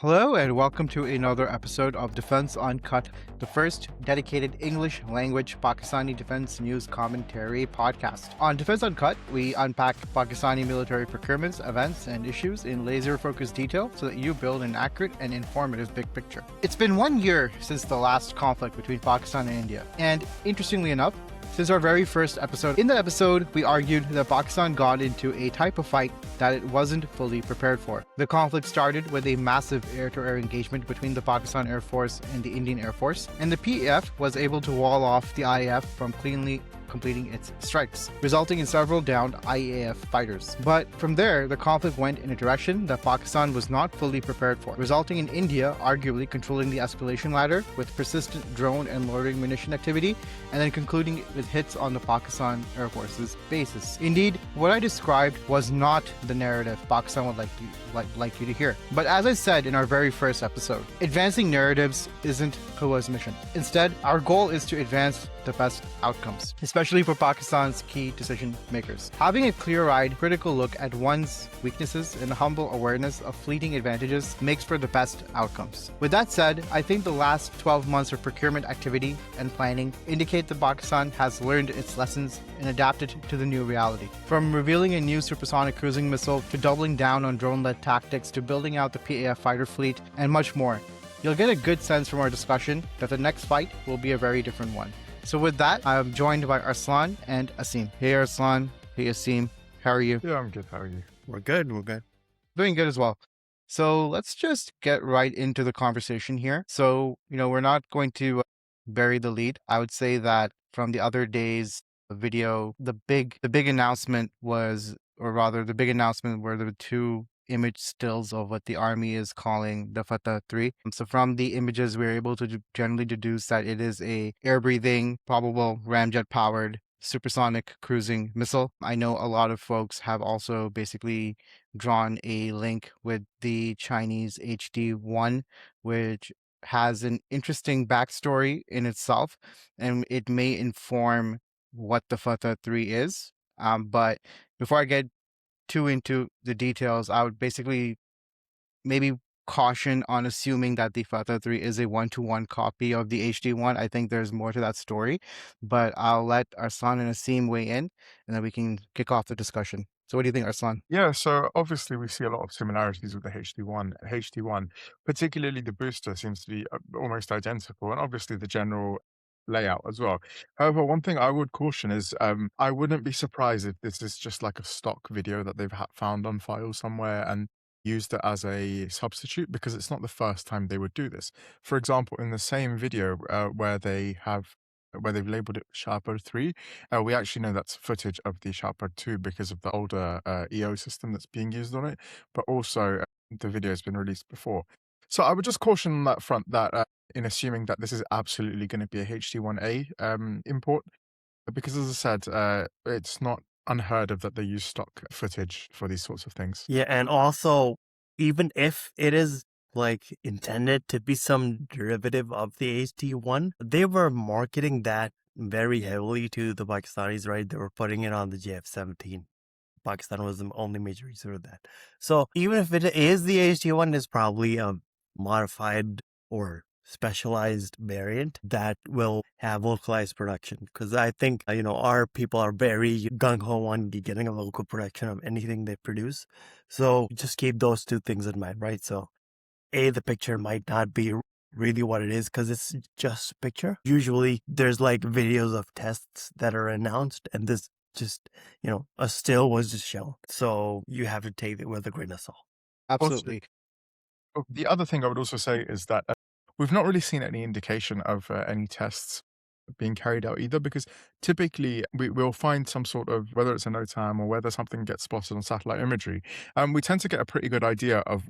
Hello and welcome to another episode of Defence Uncut, the first dedicated English language Pakistani defense news commentary podcast. On Defence Uncut, we unpack Pakistani military procurements, events, and issues in laser-focused detail so that you build an accurate and informative big picture. It's been 1 year since the last conflict between Pakistan and India, and interestingly enough, since our very first episode. In that episode, we argued that Pakistan got into a type of fight that it wasn't fully prepared for. The conflict started with a massive air-to-air engagement between the Pakistan Air Force and the Indian Air Force, and the PAF was able to wall off the IAF from cleanly completing its strikes, resulting in several downed IAF fighters. But from there, the conflict went in a direction that Pakistan was not fully prepared for, resulting in India arguably controlling the escalation ladder with persistent drone and loitering munition activity, and then concluding with hits on the Pakistan Air Force's bases. Indeed, what I described was not the narrative Pakistan would like you to hear. But as I said in our very first episode, advancing narratives isn't Quwa's mission. Instead, our goal is to advance the best outcomes, especially for Pakistan's key decision makers. Having a clear-eyed, critical look at one's weaknesses and humble awareness of fleeting advantages makes for the best outcomes. With that said, I think the last 12 months of procurement activity and planning indicate that Pakistan has learned its lessons and adapted to the new reality. From revealing a new supersonic cruising missile to doubling down on drone-led tactics to building out the PAF fighter fleet and much more, you'll get a good sense from our discussion that the next fight will be a very different one. So with that, I'm joined by Arslan and Aseem. Hey Arslan, hey Aseem, how are you? Yeah, I'm good. How are you? We're good. Doing good as well. So let's just get right into the conversation here. So, we're not going to bury the lead. I would say that from the other day's video, the big announcement was, or rather the big announcement were the two image stills of what the army is calling the Fatah 3. So from the images, we're able to generally deduce that it is a air-breathing, probable ramjet-powered supersonic cruising missile. I know a lot of folks have also basically drawn a link with the Chinese HD-1, which has an interesting backstory in itself, and it may inform what the Fatah 3 is. But before I get too into the details, I would basically maybe caution on assuming that the Fatah 3 is a one-to-one copy of the HD-1. I think there's more to that story, but I'll let Arslan and Aseem weigh in, and then we can kick off the discussion. So what do you think, Arslan? Yeah, so obviously we see a lot of similarities with the HD-1. HD-1, particularly the booster, seems to be almost identical, and obviously the general layout as well. However, one thing I would caution is I wouldn't be surprised if this is just like a stock video that they've found on file somewhere and used it as a substitute, because it's not the first time they would do this. For example, in the same video where they've labeled it Sharper 3, we actually know that's footage of the Sharper 2 because of the older EO system that's being used on it, but also the video has been released before. So I would just caution on that front that in assuming that this is absolutely going to be a HD-1A import, because as I said, it's not unheard of that they use stock footage for these sorts of things. Yeah, and also, even if it is intended to be some derivative of the HD-1, they were marketing that very heavily to the Pakistanis, right? They were putting it on the JF-17. Pakistan was the only major user of that. So even if it is the HD-1, it's probably a modified or specialized variant that will have localized production, because I think our people are very gung-ho on getting a local production of anything they produce. So just keep those two things in mind, right? So the picture might not be really what it is because it's just a picture. Usually there's videos of tests that are announced, and this just a still was just shown, so you have to take it with a grain of salt. Absolutely. The other thing I would also say is that we've not really seen any indication of any tests being carried out either, because typically we'll find some sort of, whether it's a NOTAM or whether something gets spotted on satellite imagery, we tend to get a pretty good idea of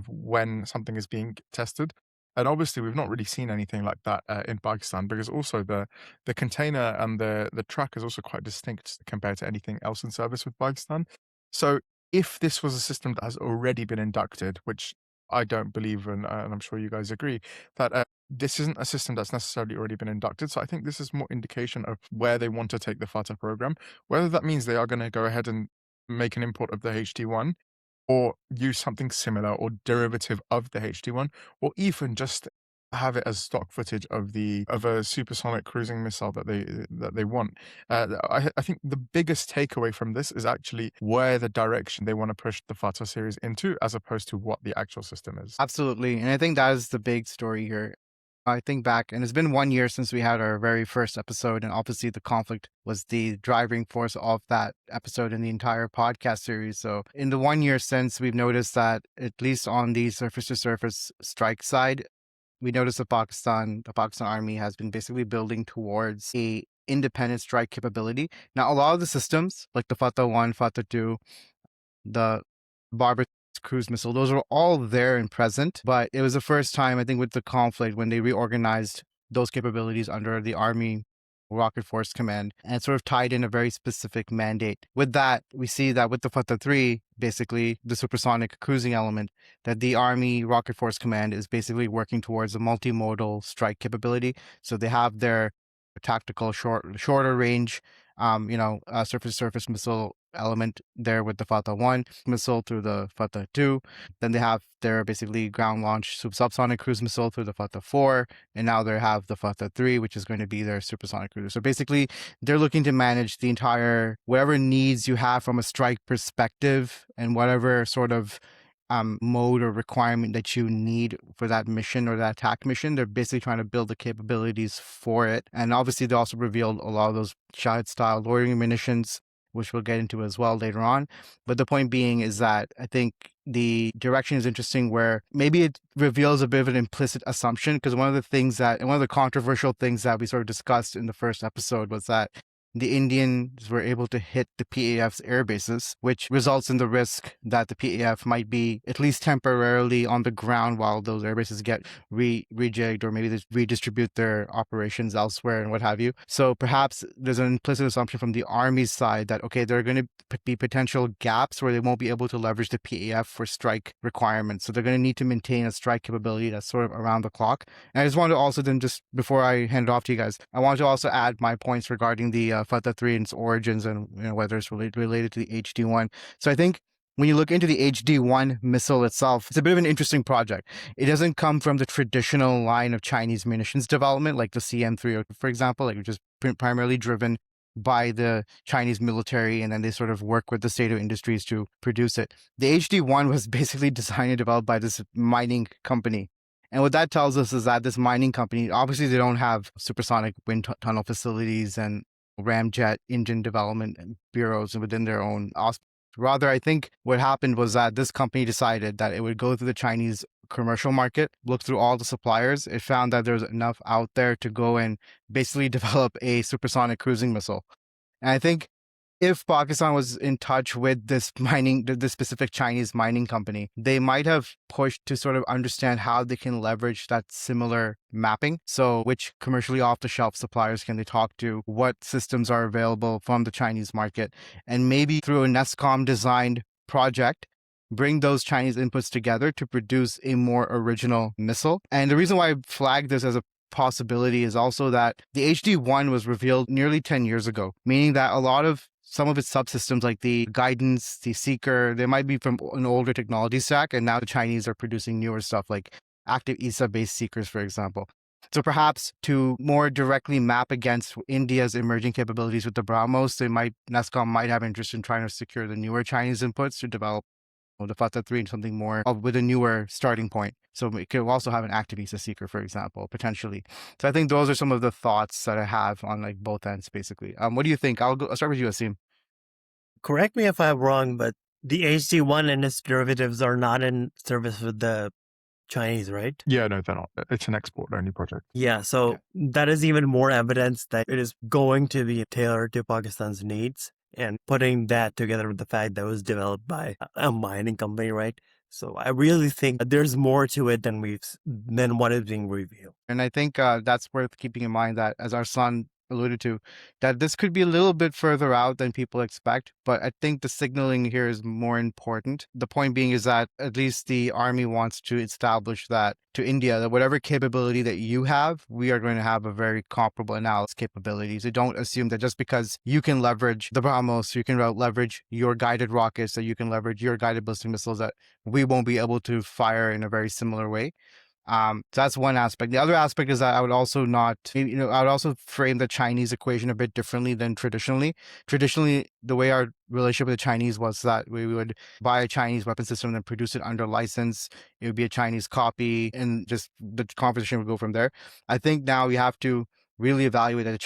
when something is being tested. And obviously we've not really seen anything like that in Pakistan, because also the container and the track is also quite distinct compared to anything else in service with Pakistan. So if this was a system that has already been inducted, which I don't believe, and I'm sure you guys agree, that this isn't a system that's necessarily already been inducted. So I think this is more indication of where they want to take the Fatah program. Whether that means they are going to go ahead and make an import of the HD-1, or use something similar or derivative of the HD-1, or even just have it as stock footage of a supersonic cruising missile that they want. I think the biggest takeaway from this is actually where the direction they want to push the Fatah series into, as opposed to what the actual system is. Absolutely. And I think that is the big story here. I think back, and it's been 1 year since we had our very first episode, and obviously the conflict was the driving force of that episode in the entire podcast series. So, in the 1 year since, we've noticed that at least on the surface-to-surface strike side, we noticed the Pakistan Army has been basically building towards a independent strike capability. Now, a lot of the systems, like the Fatah 1, Fatah 2, the Barber cruise missile, those were all there and present, but it was the first time, I think, with the conflict when they reorganized those capabilities under the Army Rocket Force Command and sort of tied in a very specific mandate. With that, we see that with the Fatah 3, basically the supersonic cruising element, that the Army Rocket Force Command is basically working towards a multimodal strike capability. So they have their tactical shorter range surface missile element there with the Fatah 1 missile through the Fatah 2. Then they have their basically ground launch subsonic cruise missile through the Fatah 4. And now they have the Fatah 3, which is going to be their supersonic cruiser. So basically, they're looking to manage the entire, whatever needs you have from a strike perspective and whatever sort of mode or requirement that you need for that mission or that attack mission. They're basically trying to build the capabilities for it. And obviously, they also revealed a lot of those Shahed-style loitering munitions, which we'll get into as well later on. But the point being is that I think the direction is interesting where maybe it reveals a bit of an implicit assumption, because one of the controversial things that we sort of discussed in the first episode was that the Indians were able to hit the PAF's air bases, which results in the risk that the PAF might be at least temporarily on the ground while those air bases get rejigged, or maybe they redistribute their operations elsewhere and what have you. So perhaps there's an implicit assumption from the Army's side that, okay, there are going to be potential gaps where they won't be able to leverage the PAF for strike requirements. So they're going to need to maintain a strike capability that's sort of around the clock. And I just want to also then, just before I hand it off to you guys, I want to also add my points regarding the Fatah 3 and its origins and whether it's related to the HD-1. So I think when you look into the HD-1 missile itself, it's a bit of an interesting project. It doesn't come from the traditional line of Chinese munitions development, like the CM3, for example, which is primarily driven by the Chinese military, and then they sort of work with the state of industries to produce it. The HD-1 was basically designed and developed by this mining company. And what that tells us is that this mining company, obviously they don't have supersonic wind tunnel facilities and ramjet engine development bureaus within their own auspices. Rather, I think what happened was that this company decided that it would go through the Chinese commercial market, look through all the suppliers. It found that there's enough out there to go and basically develop a supersonic cruising missile. And I think if Pakistan was in touch with this specific Chinese mining company, they might have pushed to sort of understand how they can leverage that similar mapping. So which commercially off-the-shelf suppliers can they talk to? What systems are available from the Chinese market? And maybe through a NESCOM designed project, bring those Chinese inputs together to produce a more original missile. And the reason why I flagged this as a possibility is also that the HD-1 was revealed nearly 10 years ago, meaning that some of its subsystems like the guidance, the seeker, they might be from an older technology stack, and now the Chinese are producing newer stuff like active ESA-based seekers, for example. So perhaps to more directly map against India's emerging capabilities with the BrahMos, NESCOM might have interest in trying to secure the newer Chinese inputs to develop the Fatah 3 and something more with a newer starting point. So it could also have an active ESA seeker, for example, potentially. So I think those are some of the thoughts that I have on like both ends, basically. What do you think? I'll start with you, Aseem. Correct me if I'm wrong, but the HD-1 and its derivatives are not in service with the Chinese, right? Yeah, no, they're not. It's an export-only project. Yeah, so that is even more evidence that it is going to be tailored to Pakistan's needs, and putting that together with the fact that it was developed by a mining company, right? So I really think there's more to it than what is being revealed. And I think that's worth keeping in mind that, as Arslan alluded to, that this could be a little bit further out than people expect, but I think the signaling here is more important. The point being is that at least the army wants to establish that to India, that whatever capability that you have, we are going to have a very comparable analysis capability. So don't assume that just because you can leverage the BrahMos, you can leverage your guided rockets, that you can leverage your guided ballistic missiles, that we won't be able to fire in a very similar way. So that's one aspect. The other aspect is that I would also not, I would also frame the Chinese equation a bit differently than traditionally. Traditionally, the way our relationship with the Chinese was that we would buy a Chinese weapon system and then produce it under license. It would be a Chinese copy, and just the conversation would go from there. I think now we have to really evaluate that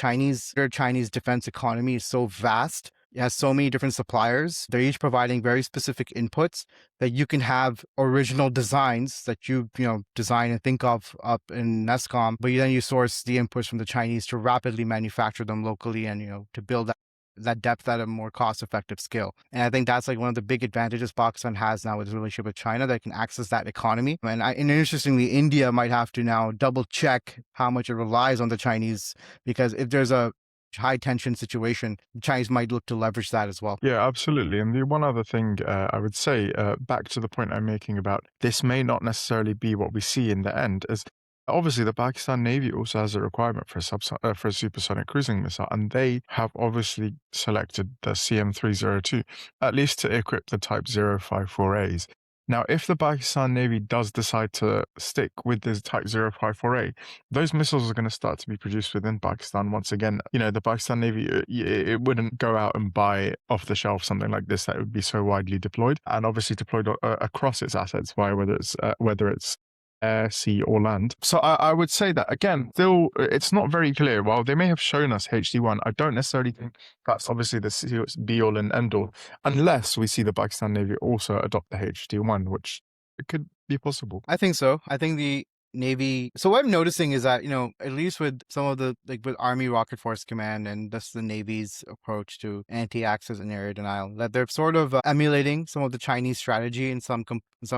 their Chinese defense economy is so vast. It has so many different suppliers. They're each providing very specific inputs that you can have original designs that you design and think of up in NESCOM, but then you source the inputs from the Chinese to rapidly manufacture them locally and to build that depth at a more cost-effective scale. And I think that's like one of the big advantages Pakistan has now with its relationship with China, that it can access that economy. And interestingly, India might have to now double check how much it relies on the Chinese, because if there's a high tension situation, the Chinese might look to leverage that as well. Yeah, absolutely. And the one other thing I would say, back to the point I'm making about this may not necessarily be what we see in the end, is obviously the Pakistan Navy also has a requirement for a supersonic cruising missile, and they have obviously selected the CM302, at least to equip the Type 054As. Now, if the Pakistan Navy does decide to stick with this Type 054A, those missiles are going to start to be produced within Pakistan. Once again, the Pakistan Navy, it wouldn't go out and buy off the shelf something like this that would be so widely deployed, and obviously deployed across its assets via whether it's air, sea, or land. So I would say that, again, still, it's not very clear. While they may have shown us HD-1, I don't necessarily think that's obviously the be-all and end-all, unless we see the Pakistan Navy also adopt the HD-1, which it could be possible. I think so. I think the Navy. So what I'm noticing is that, at least with some of the, like with Army Rocket Force Command and just the Navy's approach to anti-access and area denial, that they're sort of emulating some of the Chinese strategy in some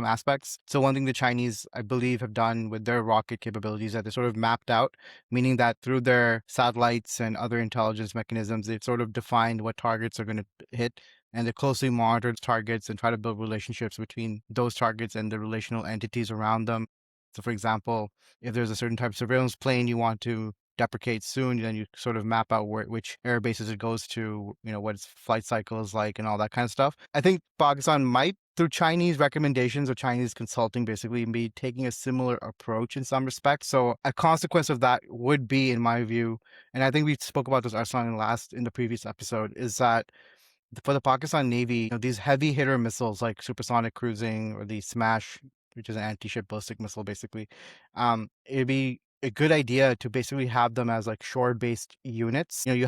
aspects. So one thing the Chinese, I believe, have done with their rocket capabilities, that they sort of mapped out, meaning that through their satellites and other intelligence mechanisms, they've sort of defined what targets are going to hit, and they closely monitor targets and try to build relationships between those targets and the relational entities around them. So, for example, if there's a certain type of surveillance plane you want to deprecate soon, then you sort of map out which air bases it goes to, what its flight cycle is like and all that kind of stuff. I think Pakistan might, through Chinese recommendations or Chinese consulting, basically be taking a similar approach in some respects. So a consequence of that would be, in my view, and I think we spoke about this, Arslan, in the previous episode, is that for the Pakistan Navy, these heavy hitter missiles like supersonic cruising or the Smash, which is an anti-ship ballistic missile, basically, it'd be a good idea to basically have them as like shore-based units. You're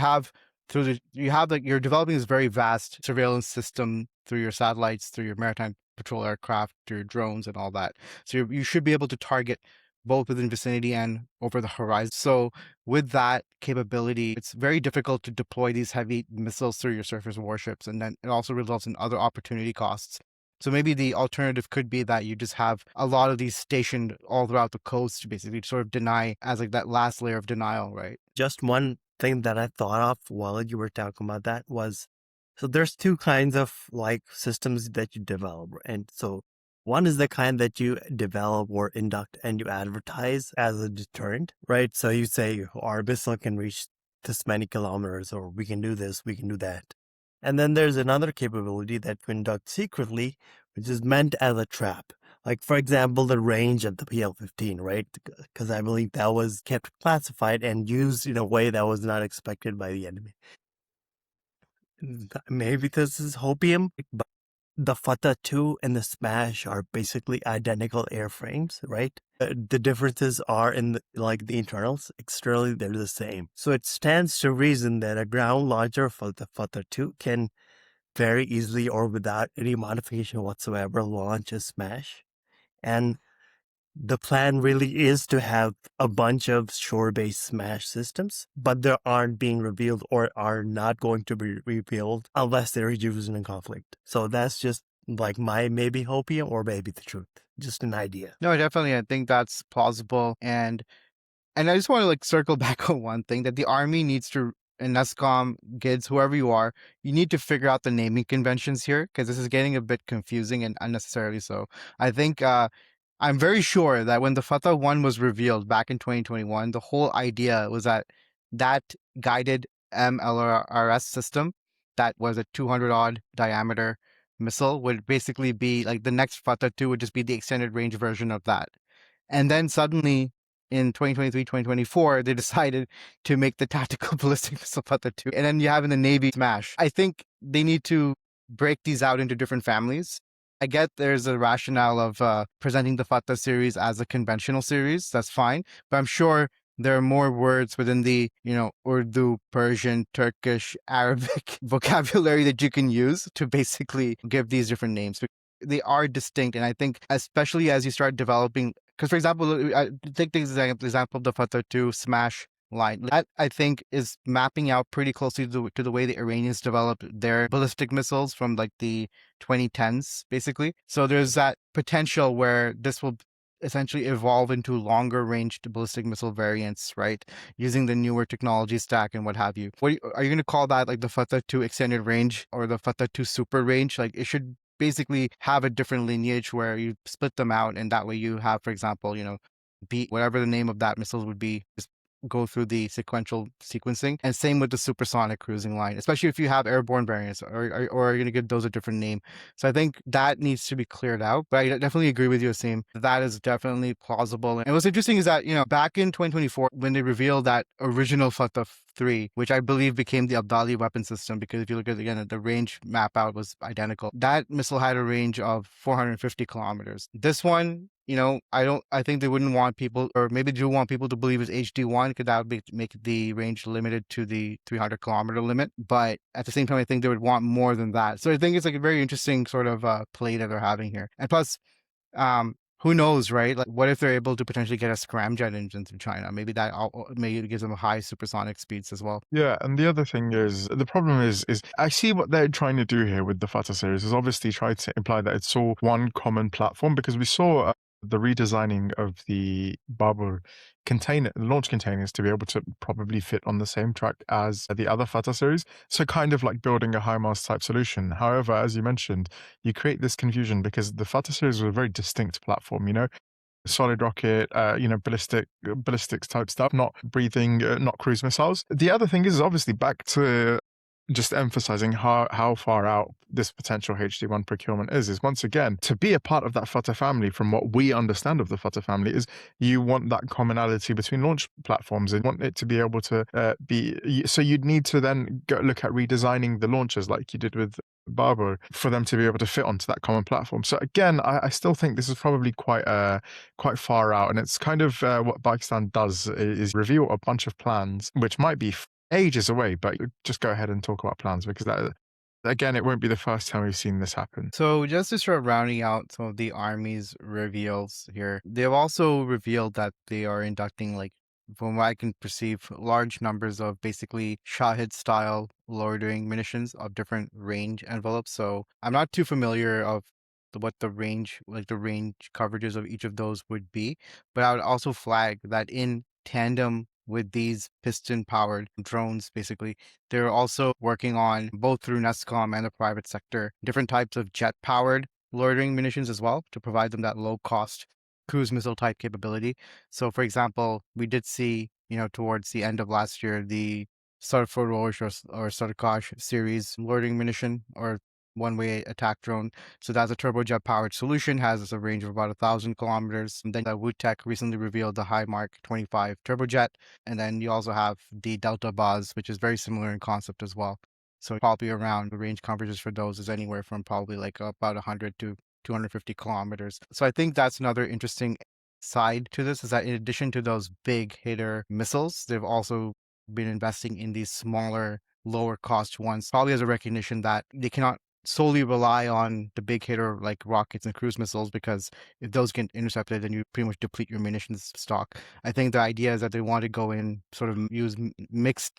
developing this very vast surveillance system through your satellites, through your maritime patrol aircraft, through your drones and all that. So you should be able to target both within vicinity and over the horizon. So with that capability, it's very difficult to deploy these heavy missiles through your surface warships, and then it also results in other opportunity costs. So maybe the alternative could be that you just have a lot of these stationed all throughout the coast, basically to sort of deny as like that last layer of denial, right? Just one thing that I thought of while you were talking about that was, so there's two kinds of like systems that you develop. And so one is the kind that you develop or induct and you advertise as a deterrent, right? So you say our missile can reach this many kilometers, or we can do this, we can do that. And then there's another capability that you induct secretly, which is meant as a trap. Like, for example, the range of the PL-15, right? Because I believe that was kept classified and used in a way that was not expected by the enemy. Maybe this is hopium, but the Fatah 2 and the Smash are basically identical airframes, right? The differences are in the internals. Externally, they're the same. So it stands to reason that a ground launcher for the Fatah 2 can very easily or without any modification whatsoever launch a Smash. And the plan really is to have a bunch of shore-based Smash systems, but they aren't being revealed or are not going to be revealed unless they're used in a conflict. So that's just like my maybe hopium or maybe the truth. Just an idea. No, definitely. I think that's plausible. And And I just want to like circle back on one thing that the army needs to, and NESCOM, GIDS, whoever you are, you need to figure out the naming conventions here because this is getting a bit confusing and unnecessarily so. I think I'm very sure that when the Fatah 1 was revealed back in 2021, the whole idea was that that guided MLRS system that was a 200 odd diameter missile would basically be like the next Fatah 2 would just be the extended range version of that. And then suddenly in 2023, 2024, they decided to make the tactical ballistic missile Fatah 2. And then you have in the Navy Smash. I think they need to break these out into different families. I get there's a rationale of presenting the Fatah series as a conventional series. That's fine. But I'm sure there are more words within the, Urdu, Persian, Turkish, Arabic vocabulary that you can use to basically give these different names. They are distinct. And I think especially as you start developing, because for example, I take the example of the Fatah 2 Smash line. That I think is mapping out pretty closely to the way the Iranians developed their ballistic missiles from like the 2010s, basically. So there's that potential where this will essentially evolve into longer range ballistic missile variants, right? Using the newer technology stack and what have you. Are you going to call that like the Fatah 2 extended range or the Fatah 2 super range? Like it should basically have a different lineage where you split them out and that way you have, for example, be whatever the name of that missile would be, just go through the sequential sequencing. And same with the supersonic cruising line, especially if you have airborne variants or are you going to give those a different name. So I think that needs to be cleared out. But I definitely agree with you, Aseem. That is definitely plausible. And what's interesting is that, back in 2024, when they revealed that original Fatah 3, which I believe became the Abdali weapon system, because if you look at again, the range map out was identical. That missile had a range of 450 kilometers. This one, I think they wouldn't want people, or maybe do want people to believe it's HD1 because that would make the range limited to the 300 kilometer limit. But at the same time, I think they would want more than that. So I think it's like a very interesting sort of play that they're having here. And plus, who knows, right? Like, what if they're able to potentially get a scramjet engine through China? Maybe that maybe gives them high supersonic speeds as well. Yeah, and the other thing is, the problem is I see what they're trying to do here with the Fatah series is obviously try to imply that it's all one common platform, because we saw the redesigning of the Babur launch containers to be able to probably fit on the same track as the other Fatah series. So kind of like building a HIMARS type solution. However, as you mentioned, you create this confusion because the Fatah series was a very distinct platform, solid rocket, ballistics type stuff, not breathing, not cruise missiles. The other thing is obviously back to just emphasizing how far out this potential HD1 procurement is once again, to be a part of that Fatah family, from what we understand of the Fatah family, is you want that commonality between launch platforms and want it to be able to so you'd need to then go look at redesigning the launchers like you did with Barber for them to be able to fit onto that common platform. So again, I still think this is probably quite far out, and it's kind of what Pakistan does is reveal a bunch of plans which might be ages away, but just go ahead and talk about plans, because that, again, it won't be the first time we've seen this happen. So just to start rounding out some of the Army's reveals here, they've also revealed that they are inducting, like, from what I can perceive, large numbers of basically Shahed-style loitering munitions of different range envelopes. So I'm not too familiar of what the range coverages of each of those would be, but I would also flag that in tandem with these piston-powered drones, basically, they're also working on, both through NESCOM and the private sector, different types of jet-powered loitering munitions as well to provide them that low-cost cruise missile type capability. So, for example, we did see, towards the end of last year, the Sarfarosh or Sarkash series loitering munition or one-way attack drone. So that's a turbojet powered solution, has a range of about 1,000 kilometers. And then Wutech recently revealed the High Mark 25 turbojet. And then you also have the Delta Buzz, which is very similar in concept as well. So probably around the range coverages for those is anywhere from probably like about 100 to 250 kilometers. So I think that's another interesting side to this, is that in addition to those big hitter missiles, they've also been investing in these smaller, lower cost ones, probably as a recognition that they cannot solely rely on the big hitter like rockets and cruise missiles, because if those get intercepted, then you pretty much deplete your munitions stock. I think the idea is that they want to go in, sort of use mixed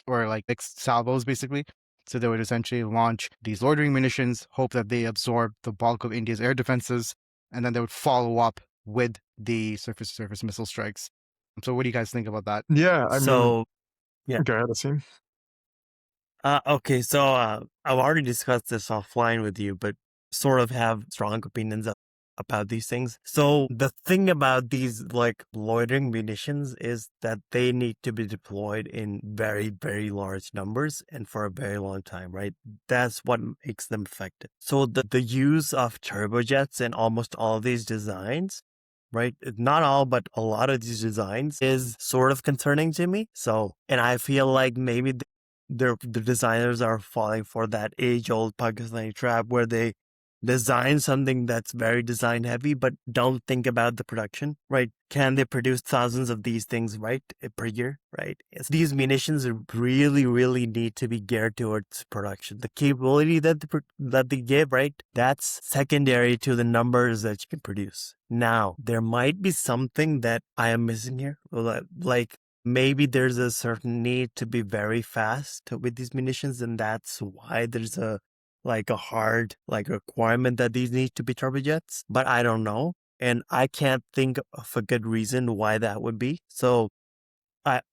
salvos, basically. So they would essentially launch these loitering munitions, hope that they absorb the bulk of India's air defenses, and then they would follow up with the surface-to-surface missile strikes. So what do you guys think about that? Yeah, I mean, So, yeah. go ahead, Aseem. Okay, so I've already discussed this offline with you, but sort of have strong opinions about these things. So the thing about these like loitering munitions is that they need to be deployed in very, very large numbers and for a very long time, right? That's what makes them effective. So the use of turbojets in almost all of these designs, right? Not all, but a lot of these designs is sort of concerning to me. So, and I feel like maybe the designers are falling for that age-old Pakistani trap where they design something that's very design heavy, but don't think about the production, right? Can they produce thousands of these things, right, per year, right? These munitions really, really need to be geared towards production. The capability that they give, right, that's secondary to the numbers that you can produce. Now, there might be something that I am missing here, like maybe there's a certain need to be very fast with these munitions, and that's why there's a hard requirement that these need to be turbojets. But I don't know, and I can't think of a good reason why that would be. So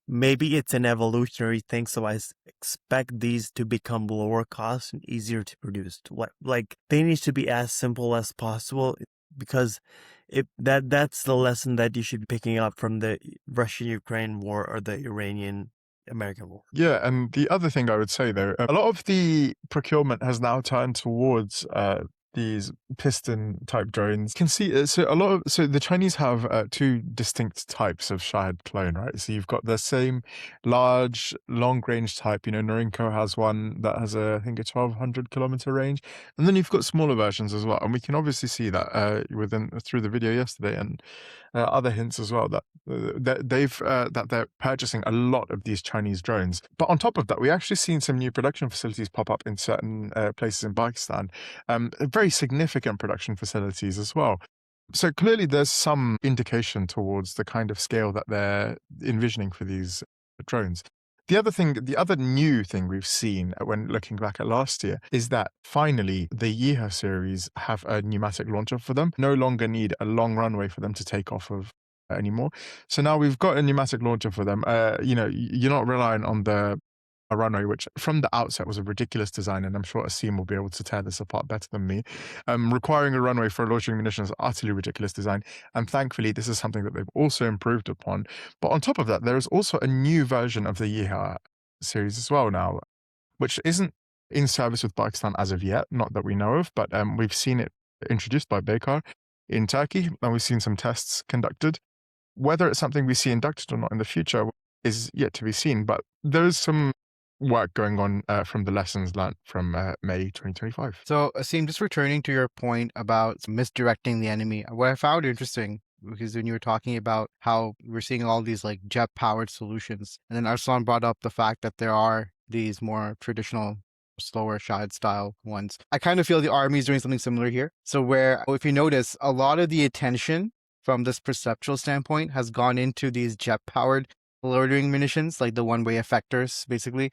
maybe it's an evolutionary thing. So I expect these to become lower cost and easier to produce. Like they need to be as simple as possible, because that's the lesson that you should be picking up from the Russian-Ukraine war or the Iranian-American war. Yeah, and the other thing I would say though, a lot of the procurement has now turned towards these piston type drones. You can see so the Chinese have two distinct types of Shahed clone, right? So you've got the same large long range type. Norinco has one that has I think a 1,200-kilometer range, and then you've got smaller versions as well. And we can obviously see that through the video yesterday and other hints as well that they're purchasing a lot of these Chinese drones. But on top of that, we actually seen some new production facilities pop up in certain places in Pakistan, very significant production facilities as well. So clearly there's some indication towards the kind of scale that they're envisioning for these drones. The other new thing we've seen when looking back at last year is that finally the Yeeha series have a pneumatic launcher for them. No longer need a long runway for them to take off of anymore. So now we've got a pneumatic launcher for them. You're not relying on a runway, which from the outset was a ridiculous design, and I'm sure Aseem will be able to tear this apart better than me. Requiring a runway for a loitering munition is utterly ridiculous design, and thankfully this is something that they've also improved upon. But on top of that, there is also a new version of the Yeeha series as well now, which isn't in service with Pakistan as of yet, not that we know of, but we've seen it introduced by Baykar in Turkey, and we've seen some tests conducted. Whether it's something we see inducted or not in the future is yet to be seen, but there's some work going on from the lessons learned from May 2025. So, Aseem, just returning to your point about misdirecting the enemy, what I found interesting, because when you were talking about how we're seeing all these like jet-powered solutions, and then Arslan brought up the fact that there are these more traditional, slower Shahed-style ones. I kind of feel the army is doing something similar here. So where, if you notice, a lot of the attention from this perceptual standpoint has gone into these jet-powered loitering munitions, like the one-way effectors, basically,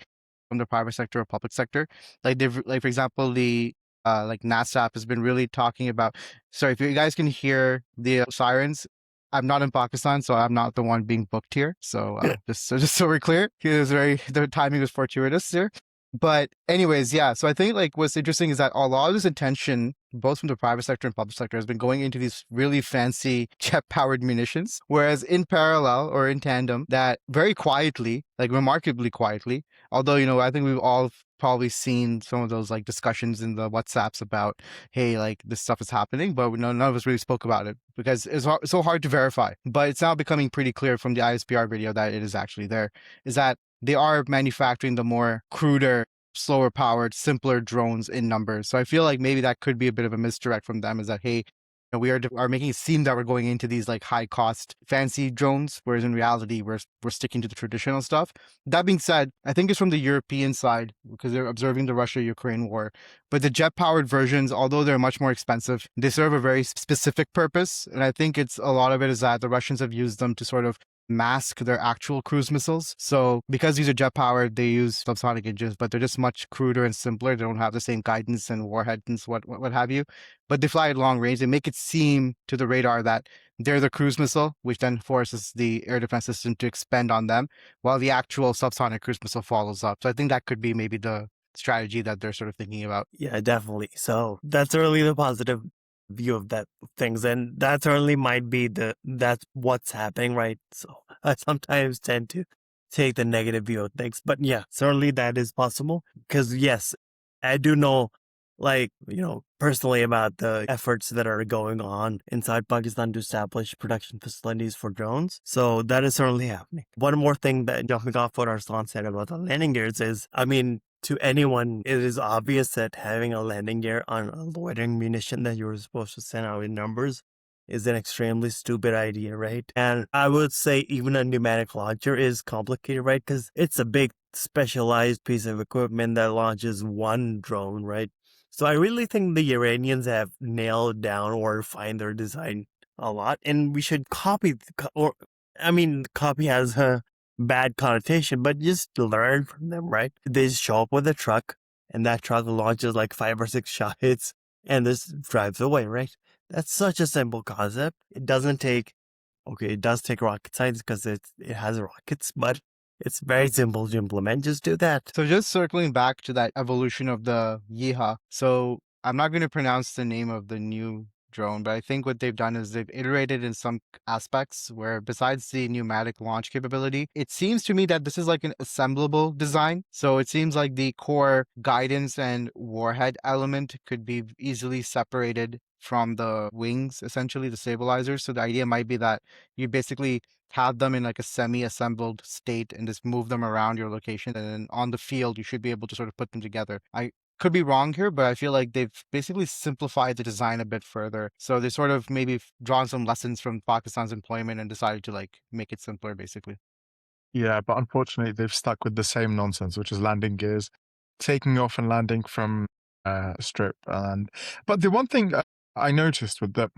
from the private sector or public sector. Like for example, the NASAP has been really talking about. Sorry, if you guys can hear the sirens, I'm not in Pakistan, so I'm not the one being booked here. So just so we're clear, the timing was fortuitous here. But anyways, yeah. So I think like what's interesting is that a lot of this attention, both from the private sector and public sector, has been going into these really fancy jet-powered munitions. Whereas in parallel or in tandem, that very quietly, like remarkably quietly, although, I think we've all probably seen some of those like discussions in the WhatsApps about, hey, like this stuff is happening, but none of us really spoke about it because it's so hard to verify. But it's now becoming pretty clear from the ISPR video that it is actually there, is that they are manufacturing the more cruder, slower powered, simpler drones in numbers. So I feel like maybe that could be a bit of a misdirect from them, is that, hey, we are making it seem that we're going into these like high cost fancy drones, whereas in reality we're sticking to the traditional stuff. That being said, I think it's from the European side because they're observing the Russia-Ukraine war. But the jet powered versions, although they're much more expensive, they serve a very specific purpose. And I think a lot of it is that the Russians have used them to sort of mask their actual cruise missiles. So because these are jet powered, they use subsonic engines, but they're just much cruder and simpler. They don't have the same guidance and warheads and what have you. But they fly at long range. They make it seem to the radar that they're the cruise missile, which then forces the air defense system to expend on them, while the actual subsonic cruise missile follows up. So I think that could be maybe the strategy that they're sort of thinking about. Yeah, definitely. So that's certainly the positive view of that things, and that certainly might be that's what's happening, right? So I sometimes tend to take the negative view of things, but yeah, certainly that is possible because yes, I do know, like, personally about the efforts that are going on inside Pakistan to establish production facilities for drones. So that is certainly happening. One more thing that jumping off what Arslan said about the landing gears is, I mean, to anyone, it is obvious that having a landing gear on a loitering munition that you were supposed to send out in numbers is an extremely stupid idea, right? And I would say even a pneumatic launcher is complicated, right? Because it's a big specialized piece of equipment that launches one drone, right? So I really think the Iranians have nailed down or refined their design a lot, and we should copy, copy has a bad connotation, but just learn from them, right? They just show up with a truck, and that truck launches like 5 or 6 shots, and this drives away, right? That's such a simple concept. It doesn't take, okay, it does take rocket science because it has rockets, but it's very simple to implement. Just do that. So just circling back to that evolution of the Yeeha. So I'm not going to pronounce the name of the new drone, but I think what they've done is they've iterated in some aspects where besides the pneumatic launch capability, it seems to me that this is like an assemblable design. So it seems like the core guidance and warhead element could be easily separated from the wings, essentially the stabilizers. So the idea might be that you basically have them in like a semi-assembled state and just move them around your location. And then on the field, you should be able to sort of put them together. I could be wrong here, but I feel like they've basically simplified the design a bit further. So they sort of maybe drawn some lessons from Pakistan's employment and decided to like make it simpler, basically. Yeah, but unfortunately, they've stuck with the same nonsense, which is landing gears, taking off and landing from strip. But the one thing I noticed with the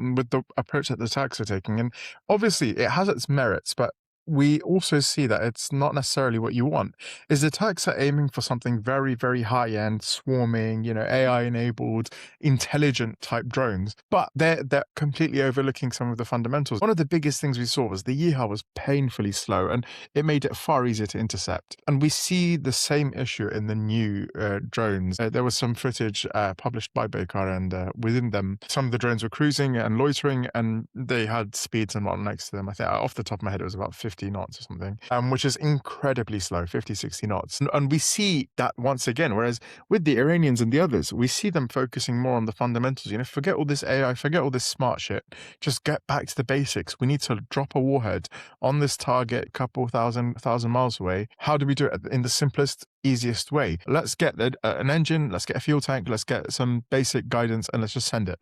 approach that the attacks are taking, and obviously it has its merits, but we also see that it's not necessarily what you want. Is the attacks are aiming for something very, very high end, swarming, AI enabled, intelligent type drones, but they're completely overlooking some of the fundamentals. One of the biggest things we saw was the Yeehaw was painfully slow, and it made it far easier to intercept. And we see the same issue in the new drones. There was some footage published by Baykar, and within them, some of the drones were cruising and loitering, and they had speeds and whatnot next to them. I think off the top of my head, it was about 50 knots or something, which is incredibly slow, 50, 60 knots. And we see that once again, whereas with the Iranians and the others, we see them focusing more on the fundamentals. Forget all this AI, forget all this smart shit. Just get back to the basics. We need to drop a warhead on this target, couple thousand miles away. How do we do it in the simplest, easiest way? Let's get an engine, let's get a fuel tank, let's get some basic guidance, and let's just send it.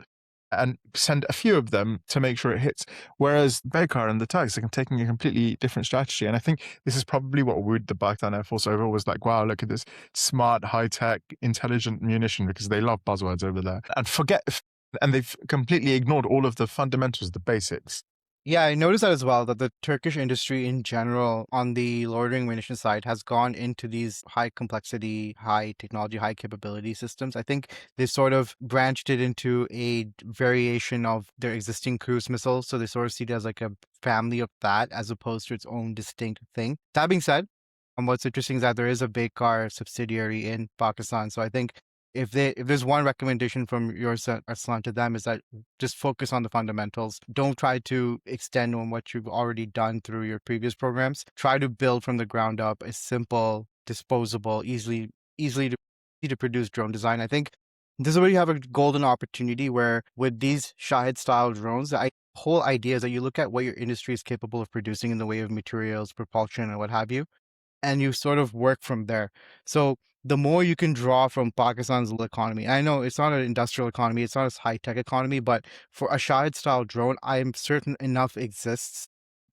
And send a few of them to make sure it hits. Whereas Baykar and the tags are taking a completely different strategy. And I think this is probably what wooed the Pakistan Air Force over, was like, wow, look at this smart, high-tech, intelligent munition, because they love buzzwords over there. And they've completely ignored all of the fundamentals, the basics. Yeah, I noticed that as well, that the Turkish industry in general on the loitering munition side has gone into these high complexity, high technology, high capability systems. I think they sort of branched it into a variation of their existing cruise missiles. So they sort of see it as like a family of that as opposed to its own distinct thing. That being said, what's interesting is that there is a Baykar subsidiary in Pakistan. So I think if there's one recommendation from yours, Arslan, to them, is that just focus on the fundamentals. Don't try to extend on what you've already done through your previous programs. Try to build from the ground up a simple, disposable, easily to produce drone design. I think this is where you have a golden opportunity where with these Shahed-style drones, the whole idea is that you look at what your industry is capable of producing in the way of materials, propulsion, and what have you, and you sort of work from there. So the more you can draw from Pakistan's economy, I know it's not an industrial economy, it's not a high-tech economy, but for a Shahid-style drone, I am certain enough exists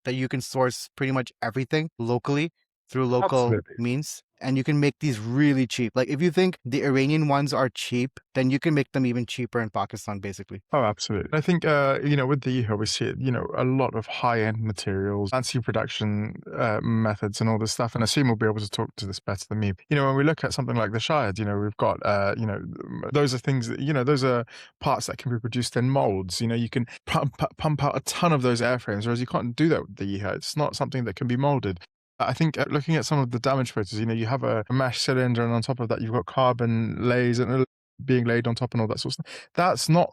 that you can source pretty much everything locally through local Absolutely. means. and you can make these really cheap. Like if you think the Iranian ones are cheap, then you can make them even cheaper in Pakistan, basically. Oh, absolutely. I think, with the EHO, we see, a lot of high-end materials, fancy production methods and all this stuff. And Aseem will be able to talk to this better than me. When we look at something like the Shahed, we've got, those are things that, those are parts that can be produced in molds. You can pump out a ton of those airframes, whereas you can't do that with the EHO. It's not something that can be molded. I think looking at some of the damage photos, you have a mesh cylinder, and on top of that, you've got carbon lays and being laid on top and all that sort of stuff. That's not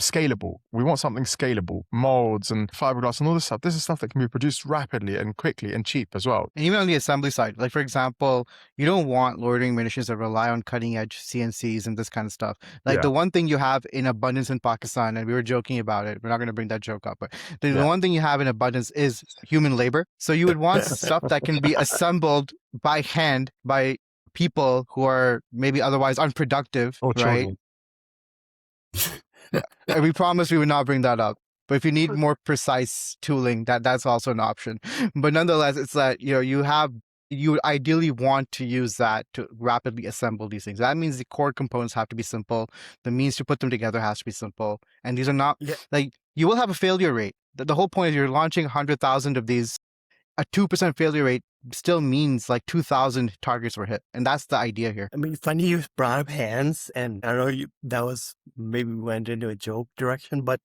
scalable. We want something scalable, molds and fiberglass and all this stuff. This is stuff that can be produced rapidly and quickly and cheap as well. And even on the assembly side, like for example, you don't want loitering munitions that rely on cutting edge CNCs and this kind of stuff. Like the one thing you have in abundance in Pakistan, and we were joking about it, we're not going to bring that joke up, but the one thing you have in abundance is human labor. So you would want stuff that can be assembled by hand by people who are maybe otherwise unproductive, right? And we promised we would not bring that up. But if you need more precise tooling, that's also an option. But nonetheless, it's that you would ideally want to use that to rapidly assemble these things. That means the core components have to be simple. The means to put them together has to be simple. And these are not like you will have a failure rate. The whole point is you're launching 100,000 of these. A 2% failure rate still means like 2,000 targets were hit. And that's the idea here. I mean, funny you brought up hands, and I know that was maybe went into a joke direction, but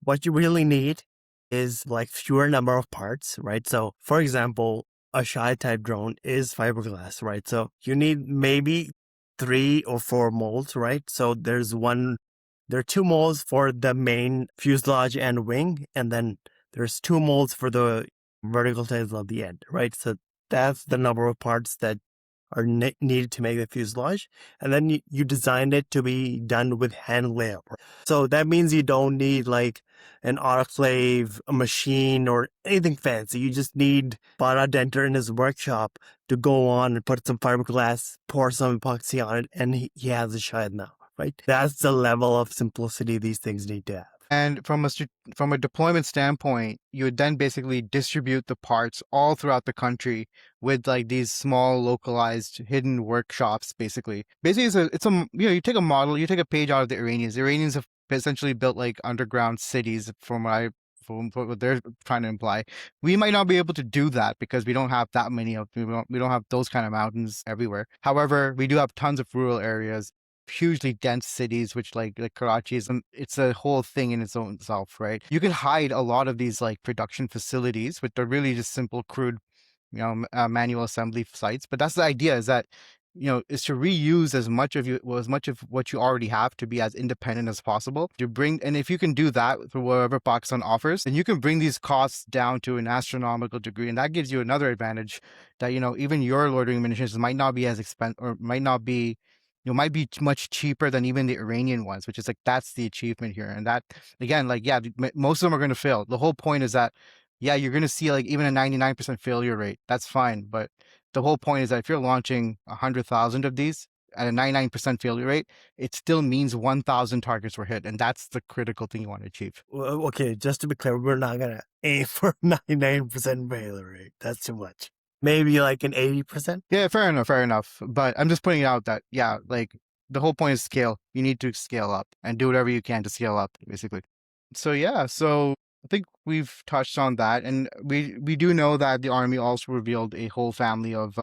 what you really need is like fewer number of parts, right? So for example, a Shahed type drone is fiberglass, right? So you need maybe 3 or 4 molds, right? So there are 2 molds for the main fuselage and wing, and then there's 2 molds for the vertical tails of the end, right? So that's the number of parts that are needed to make the fuselage. And then you designed it to be done with hand layout. So that means you don't need like an autoclave, a machine, or anything fancy. You just need Fatah Denter in his workshop to go on and put some fiberglass, pour some epoxy on it, and he has a Shahed now, right? That's the level of simplicity these things need to have. And from a deployment standpoint, you would then basically distribute the parts all throughout the country with like these small localized hidden workshops. Basically, it's a you take a model, you take a page out of the Iranians. The Iranians have essentially built like underground cities from what they're trying to imply. We might not be able to do that because we don't have that many of we don't have those kind of mountains everywhere. However, we do have tons of rural areas, hugely dense cities, which like Karachi it's a whole thing in its own self, right? You can hide a lot of these like production facilities, which are really just simple, crude, manual assembly sites. But that's the idea, is that is to reuse as much of what you already have to be as independent as possible. And if you can do that for whatever Pakistan offers, then you can bring these costs down to an astronomical degree, and that gives you another advantage that even your loitering munitions might not be as expensive, or might not be might be much cheaper than even the Iranian ones, which is like, that's the achievement here. And that, again, like, most of them are going to fail. The whole point is that, you're going to see like even a 99% failure rate. That's fine. But the whole point is that if you're launching 100,000 of these at a 99% failure rate, it still means 1,000 targets were hit. And that's the critical thing you want to achieve. Well, okay, just to be clear, we're not going to aim for 99% failure rate. That's too much. Maybe like an 80%? Yeah, fair enough. But I'm just pointing out that, like the whole point is scale. You need to scale up and do whatever you can to scale up, basically. So I think we've touched on that. And we do know that the Army also revealed a whole family of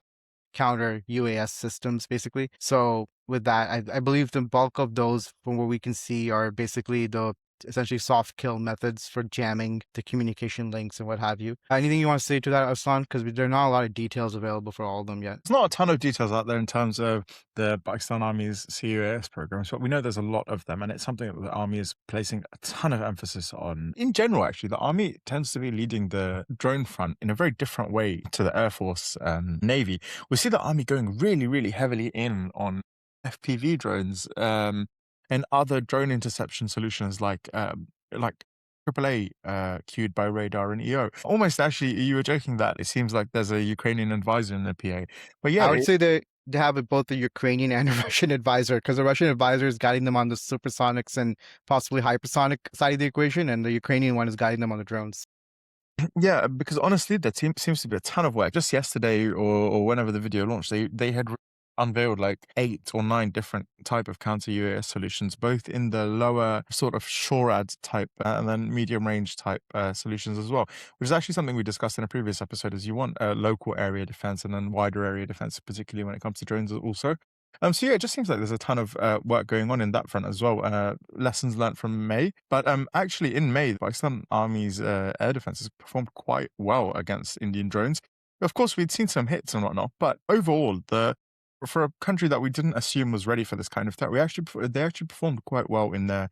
Counter-UAS systems, basically. So with that, I believe the bulk of those, from what we can see, are basically the essentially soft kill methods for jamming the communication links and what have you. Anything you want to say to that, Arslan? Because there are not a lot of details available for all of them yet. There's not a ton of details out there in terms of the Pakistan Army's CUAS programs, but we know there's a lot of them, and it's something that the Army is placing a ton of emphasis on. In general, actually, the Army tends to be leading the drone front in a very different way to the Air Force and Navy. We see the Army going really, really heavily in on FPV drones, and other drone interception solutions like AAA queued by radar and EO. Almost, actually, you were joking that it seems like there's a Ukrainian advisor in the PA. But yeah, I would say they have both the Ukrainian and a Russian advisor, because the Russian advisor is guiding them on the supersonics and possibly hypersonic side of the equation, and the Ukrainian one is guiding them on the drones. Yeah, because honestly, there seems to be a ton of work. Just yesterday or whenever the video launched, they had unveiled like 8 or 9 different type of counter-UAS solutions, both in the lower sort of SHORAD type and then medium range type solutions as well, which is actually something we discussed in a previous episode, as you want local area defense and then wider area defense, particularly when it comes to drones also. So yeah, it just seems like there's a ton of work going on in that front as well. Lessons learned from May, but actually in May, the Pakistan Army's air defense has performed quite well against Indian drones. Of course, we'd seen some hits and whatnot, but overall, for a country that we didn't assume was ready for this kind of threat, they actually performed quite well in their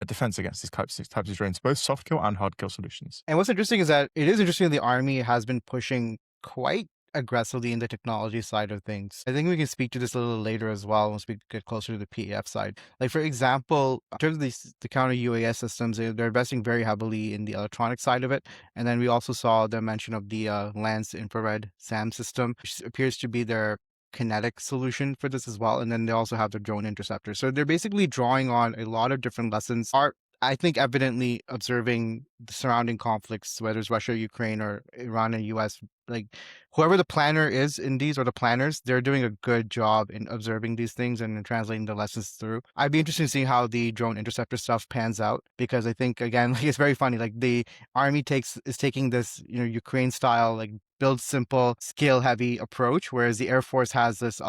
defense against these types of drones, both soft kill and hard kill solutions. And what's interesting is that it is interesting that the Army has been pushing quite aggressively in the technology side of things. I think we can speak to this a little later as well once we get closer to the PAF side. Like, for example, in terms of the counter-UAS systems, they're investing very heavily in the electronic side of it. And then we also saw the mention of the Lance infrared SAM system, which appears to be their kinetic solution for this as well. And then they also have the drone interceptor. So they're basically drawing on a lot of different lessons. I think evidently observing the surrounding conflicts, whether it's Russia, Ukraine, or Iran and US, like whoever the planner is in these or the planners, they're doing a good job in observing these things and in translating the lessons through. I'd be interested in seeing how the drone interceptor stuff pans out, because I think, again, like, it's very funny. Like, the Army is taking this, Ukraine style, like, build simple, scale heavy approach, whereas the Air Force has this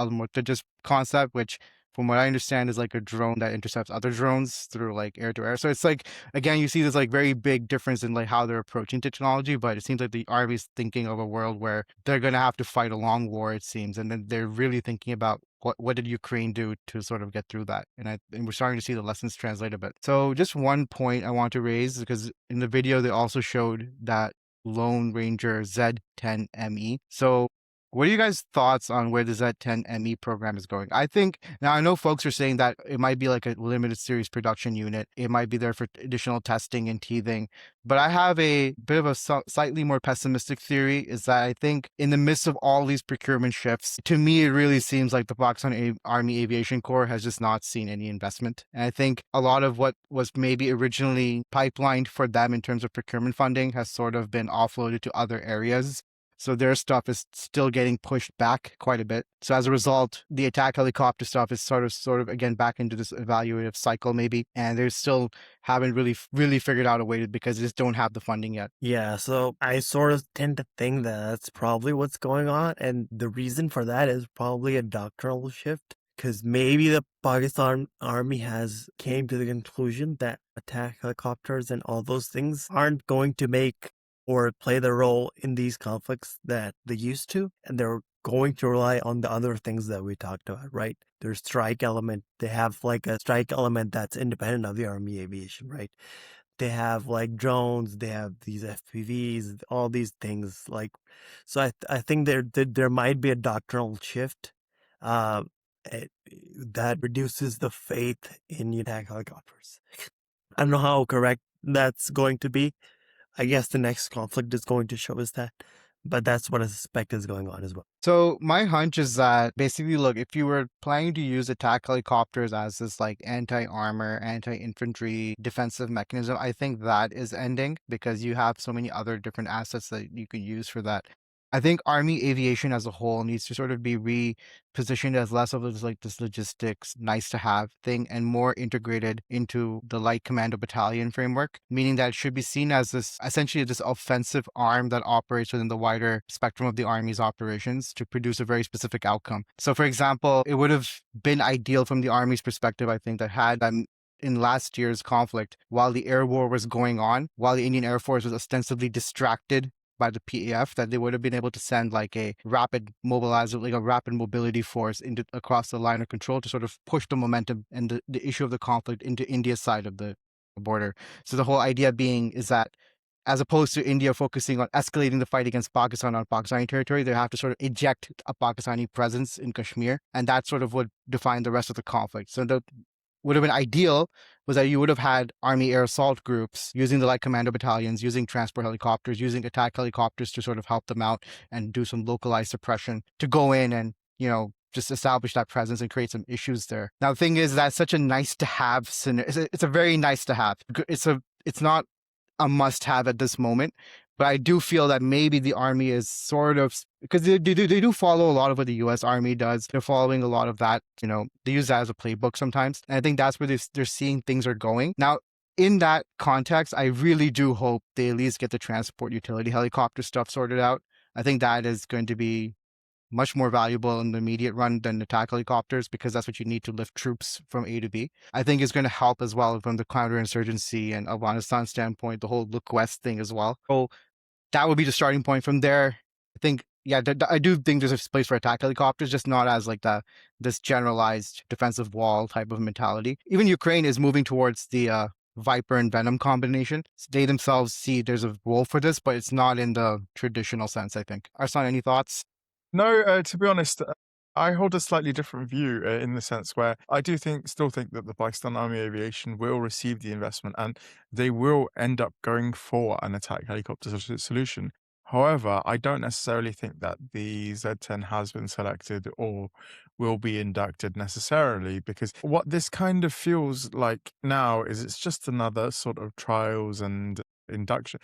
just concept, which, from what I understand, is like a drone that intercepts other drones through like air to air. So it's like, again, you see this like very big difference in like how they're approaching technology, but it seems like the Army is thinking of a world where they're going to have to fight a long war, it seems. And then they're really thinking about what did Ukraine do to sort of get through that? And we're starting to see the lessons translate a bit. So just one point I want to raise, because in the video, they also showed that Lone Ranger Z10ME. So what are you guys' thoughts on where the Z10ME program is going? I think, now I know folks are saying that it might be like a limited series production unit. It might be there for additional testing and teething. But I have a bit of a slightly more pessimistic theory, is that I think in the midst of all these procurement shifts, to me, it really seems like the Pakistan Army Aviation Corps has just not seen any investment. And I think a lot of what was maybe originally pipelined for them in terms of procurement funding has sort of been offloaded to other areas. So their stuff is still getting pushed back quite a bit. So as a result, the attack helicopter stuff is sort of again back into this evaluative cycle maybe, and they still haven't really figured out a way to, because they just don't have the funding yet. Yeah, so I sort of tend to think that that's probably what's going on, and the reason for that is probably a doctrinal shift. Because maybe the Pakistan Army has came to the conclusion that attack helicopters and all those things aren't going to make or play the role in these conflicts that they used to, and they're going to rely on the other things that we talked about, right? Their strike element. They have like a strike element that's independent of the Army aviation, right? They have like drones, they have these FPVs, all these things. Like, so I think there might be a doctrinal shift that reduces the faith in attack helicopters. I don't know how correct that's going to be. I guess the next conflict is going to show us that, but that's what I suspect is going on as well. So my hunch is that basically, look, if you were planning to use attack helicopters as this like anti-armor, anti-infantry defensive mechanism, I think that is ending, because you have so many other different assets that you could use for that. I think Army aviation as a whole needs to sort of be repositioned as less of this logistics nice to have thing and more integrated into the light commando battalion framework, meaning that it should be seen as this essentially this offensive arm that operates within the wider spectrum of the Army's operations to produce a very specific outcome. So for example, it would have been ideal from the Army's perspective, I think, that had in last year's conflict, while the air war was going on, while the Indian Air Force was ostensibly distracted by the PAF, that they would have been able to send like a rapid mobilizer, like a rapid mobility force across the line of control to sort of push the momentum and the issue of the conflict into India's side of the border. So the whole idea being is that, as opposed to India focusing on escalating the fight against Pakistan on Pakistani territory, they have to sort of eject a Pakistani presence in Kashmir, and that sort of would define the rest of the conflict. So the would have been ideal was that you would have had Army air assault groups using the light commando battalions, using transport helicopters, using attack helicopters to sort of help them out and do some localized suppression to go in and, just establish that presence and create some issues there. Now, the thing is, that's such a nice to have scenario. It's a very nice to have. It's not a must have at this moment, But I do feel that maybe the Army is sort of, because they do follow a lot of what the U.S. Army does. They're following a lot of that, they use that as a playbook sometimes. And I think that's where they're seeing things are going. Now, in that context, I really do hope they at least get the transport utility helicopter stuff sorted out. I think that is going to be much more valuable in the immediate run than attack helicopters, because that's what you need to lift troops from A to B. I think it's going to help as well from the counterinsurgency and Afghanistan standpoint, the whole look west thing as well. So that would be the starting point. From there, I think, yeah, I do think there's a place for attack helicopters, just not as like this generalized defensive wall type of mentality. Even Ukraine is moving towards the Viper and Venom combination. They themselves see there's a role for this, but it's not in the traditional sense, I think. Arslan, any thoughts? No, to be honest, I hold a slightly different view in the sense where I still think that the Pakistan Army Aviation will receive the investment and they will end up going for an attack helicopter solution. However, I don't necessarily think that the Z-10 has been selected or will be inducted necessarily, because what this kind of feels like now is it's just another sort of trials and evaluation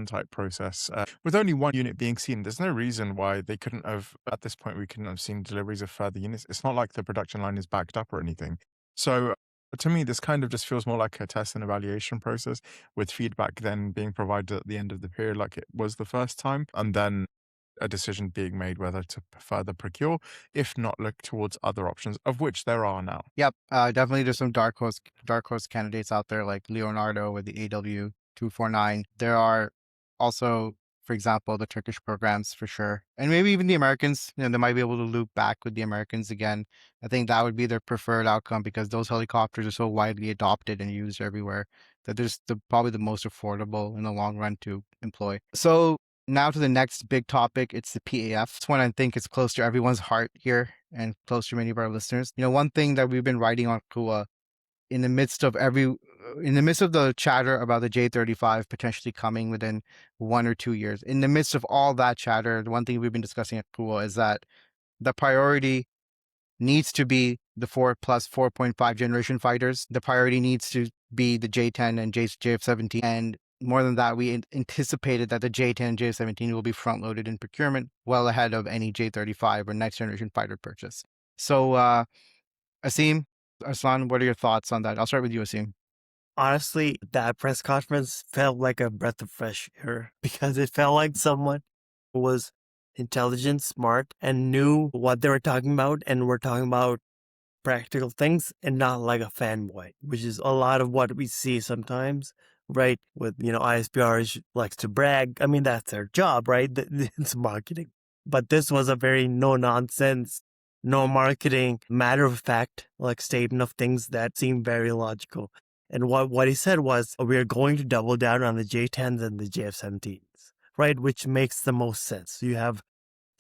type process. With only one unit being seen, there's no reason why they couldn't have, at this point, we couldn't have seen deliveries of further units. It's not like the production line is backed up or anything. So to me, this kind of just feels more like a test and evaluation process, with feedback then being provided at the end of the period like it was the first time, and then a decision being made whether to further procure, if not look towards other options, of which there are now. Yep, definitely there's some dark horse candidates out there like Leonardo with the AW249. There are also, for example, the Turkish programs for sure. And maybe even the Americans, they might be able to loop back with the Americans again. I think that would be their preferred outcome, because those helicopters are so widely adopted and used everywhere that they're probably the most affordable in the long run to employ. So now to the next big topic, it's the PAF. It's one I think is close to everyone's heart here and close to many of our listeners. One thing that we've been writing on Quwa in the midst of the chatter about the J-35 potentially coming within 1 or 2 years, in the midst of all that chatter, the one thing we've been discussing at Quwa is that the priority needs to be the 4 plus 4.5 generation fighters. The priority needs to be the J-10 and JF-17. And more than that, we anticipated that the J-10 and JF-17 will be front-loaded in procurement well ahead of any J-35 or next generation fighter purchase. So, Aseem, Arslan, what are your thoughts on that? I'll start with you, Aseem. Honestly, that press conference felt like a breath of fresh air, because it felt like someone who was intelligent, smart, and knew what they were talking about, and were talking about practical things and not like a fanboy, which is a lot of what we see sometimes, right? With, ISPR likes to brag. I mean, that's their job, right? It's marketing. But this was a very no-nonsense, no marketing, matter-of-fact, like statement of things that seemed very logical. And what he said was, we're going to double down on the J-10s and the JF-17s, right? Which makes the most sense. You have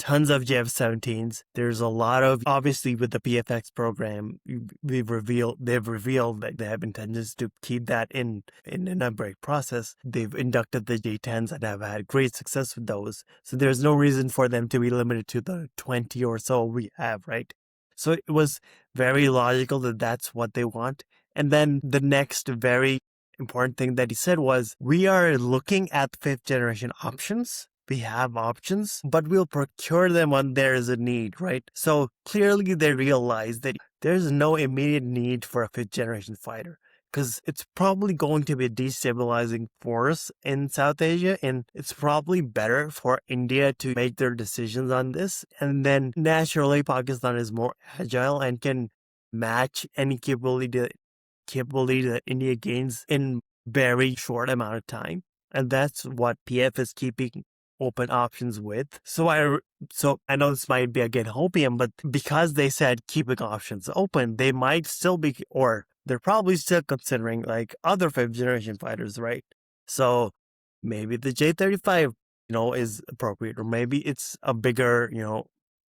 tons of JF-17s. There's a lot of, obviously with the PFX program, they've revealed that they have intentions to keep that in an upgrade process. They've inducted the J-10s and have had great success with those. So there's no reason for them to be limited to the 20 or so we have, right? So it was very logical that that's what they want. And then the next very important thing that he said was, we are looking at 5th generation options. We have options, but we'll procure them when there is a need, right? So clearly they realize that there's no immediate need for a 5th generation fighter, because it's probably going to be a destabilizing force in South Asia, and it's probably better for India to make their decisions on this. And then naturally, Pakistan is more agile and can match any capability that India gains in very short amount of time. And that's what PF is keeping open options with. So I know this might be again hopium, but because they said keeping options open, they might still be, or they're probably still considering like other 5th generation fighters, right? So maybe the J-35, is appropriate, or maybe it's a bigger,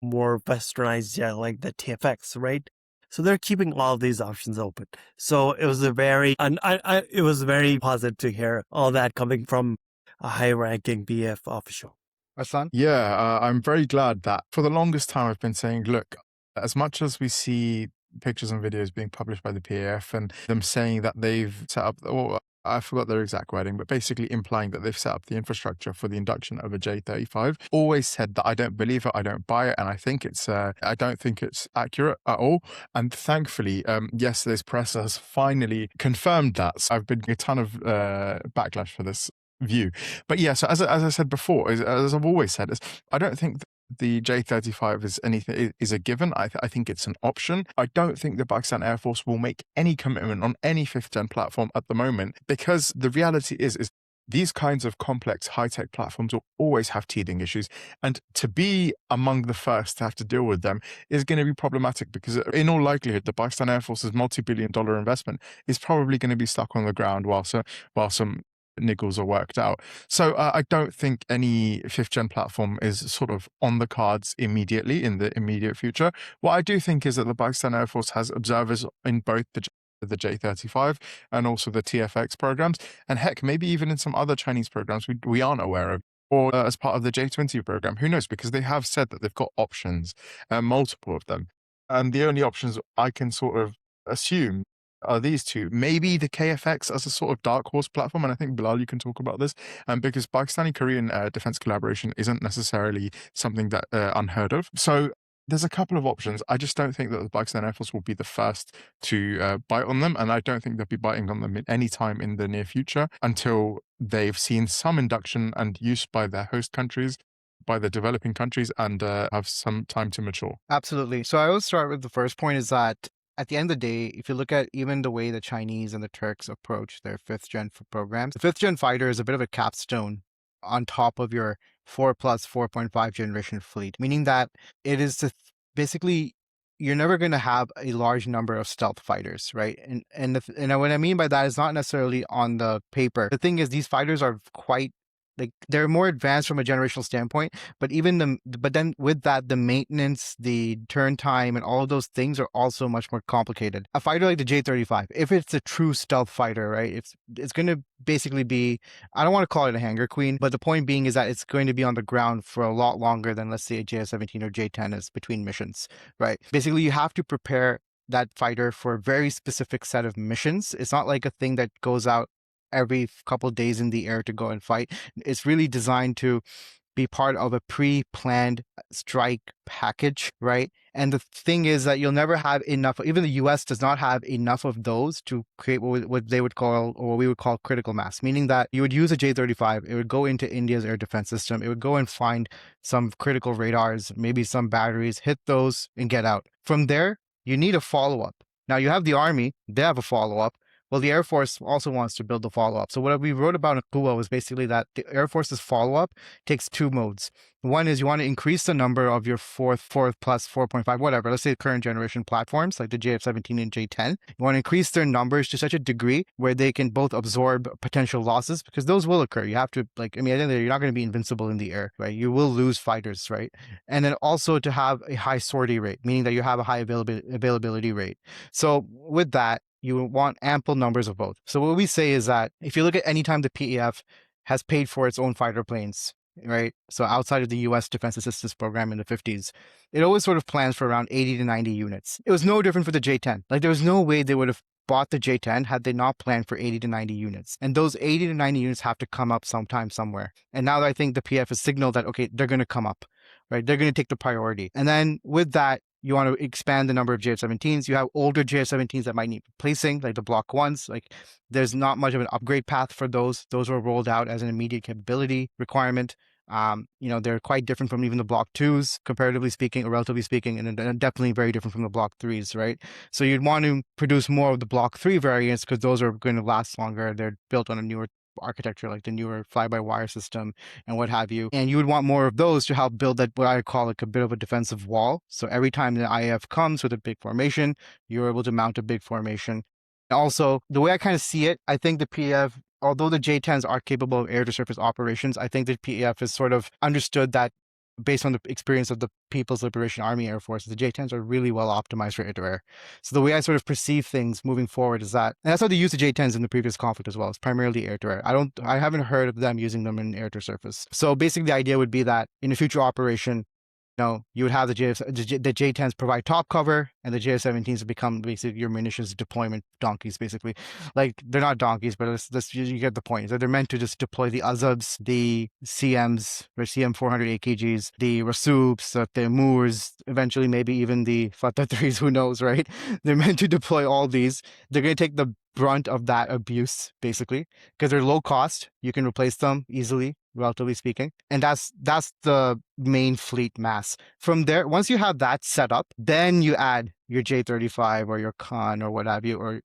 more westernized jet like the TFX, right? So they're keeping all these options open. So it was it was very positive to hear all that coming from a high-ranking BF official. Arslan? Yeah, I'm very glad that for the longest time I've been saying, look, as much as we see pictures and videos being published by the PAF and them saying that they've set up, or I forgot their exact wording, but basically implying that they've set up the infrastructure for the induction of a J-35. Always said that I don't believe it, I don't buy it, and I don't think it's accurate at all. And thankfully, yesterday's press has finally confirmed that. So I've been getting a ton of backlash for this view. But yeah, so as I said before, as I've always said, I don't think the J-35 is a given. I think it's an option. I don't think the Pakistan Air Force will make any commitment on any 5th gen platform at the moment, because the reality is these kinds of complex high-tech platforms will always have teething issues, and to be among the first to have to deal with them is going to be problematic, because in all likelihood the Pakistan Air Force's multi-billion-dollar investment is probably going to be stuck on the ground while some niggles are worked out. So I don't think any 5th gen platform is sort of on the cards immediately in the immediate future. What I do think is that the Pakistan Air Force has observers in both the J-35 and also the TFX programs, and heck, maybe even in some other Chinese programs we aren't aware of, or as part of the J-20 program. Who knows? Because they have said that they've got options, multiple of them. And the only options I can sort of assume are these two. Maybe the KFX as a sort of dark horse platform, and I think, Bilal, you can talk about this, because Pakistani-Korean defense collaboration isn't necessarily something that unheard of. So there's a couple of options. I just don't think that the Pakistan Air Force will be the first to bite on them, and I don't think they'll be biting on them at any time in the near future until they've seen some induction and use by their host countries, by the developing countries, and have some time to mature. Absolutely. So I will start with the first point, is that at the end of the day, if you look at even the way the Chinese and the Turks approach their 5th gen programs, the 5th gen fighter is a bit of a capstone on top of your 4 plus 4.5 generation fleet, meaning that it is basically you're never going to have a large number of stealth fighters, right? And what I mean by that is not necessarily on the paper. The thing is, these fighters are quite, like, they're more advanced from a generational standpoint, but then with that, the maintenance, the turn time, and all of those things are also much more complicated. A fighter like the J-35, if it's a true stealth fighter, right, it's going to basically be, I don't want to call it a hangar queen, but the point being is that it's going to be on the ground for a lot longer than, let's say, a JS-17 or J-10 is between missions, right? Basically, you have to prepare that fighter for a very specific set of missions. It's not like a thing that goes out every couple of days in the air to go and fight. It's really designed to be part of a pre-planned strike package, right? And the thing is that you'll never have enough, even the US does not have enough of those to create what they would call, or what we would call, critical mass, meaning that you would use a J-35, it would go into India's air defense system, it would go and find some critical radars, maybe some batteries, hit those and get out. From there, you need a follow-up. Now you have the Army, they have a follow-up. Well, the Air Force also wants to build the follow-up. So what we wrote about in Quwa was basically that the Air Force's follow-up takes two modes. One is you want to increase the number of your 4 plus 4.5, whatever, let's say current generation platforms like the JF-17 and J-10. You want to increase their numbers to such a degree where they can both absorb potential losses, because those will occur. You have to, at the end of the day, you're not going to be invincible in the air, right? You will lose fighters, right? And then also to have a high sortie rate, meaning that you have a high availability rate. So with that, you want ample numbers of both. So what we say is that if you look at any time the PEF has paid for its own fighter planes, right? So outside of the US Defense Assistance Program in the 50s, it always sort of plans for around 80 to 90 units. It was no different for the J-10. There was no way they would have bought the J-10 had they not planned for 80 to 90 units. And those 80 to 90 units have to come up sometime somewhere. And now I think the PF has signaled that, okay, they're going to come up, right? They're going to take the priority. And then with that, you want to expand the number of JF-17s. You have older JF-17s that might need replacing, like the Block 1s. There's not much of an upgrade path for those. Those were rolled out as an immediate capability requirement. They're quite different from even the Block 2s, comparatively speaking, or relatively speaking, and definitely very different from the Block 3s, right? So you'd want to produce more of the Block 3 variants because those are going to last longer. They're built on a newer architecture, like the newer fly-by-wire system and what have you. And you would want more of those to help build that, what I call a bit of a defensive wall. So every time the IAF comes with a big formation, you're able to mount a big formation. And also, the way I kind of see it, I think the PF, although the J-10s are capable of air-to-surface operations, I think the PF has sort of understood that based on the experience of the People's Liberation Army Air Force, the J-10s are really well optimized for air-to-air. So the way I sort of perceive things moving forward is that, and that's how they used the J-10s in the previous conflict as well. It's primarily air-to-air. I haven't heard of them using them in air-to-surface. So basically the idea would be that in a future operation, you would have the J10s provide top cover, and the JF-17s become basically your munitions deployment donkeys, basically. Like, they're not donkeys, but you get the point. So they're meant to just deploy the Azubs, the CMs, or CM400 AKGs, the Rasubs, the Moors, eventually maybe even the Fatah 3s, who knows, right? They're meant to deploy all these. They're going to take the brunt of that abuse, basically, because they're low cost. You can replace them easily, relatively speaking, and that's the main fleet mass. From there, once you have that set up, then you add your J35 or your Khan or what have you,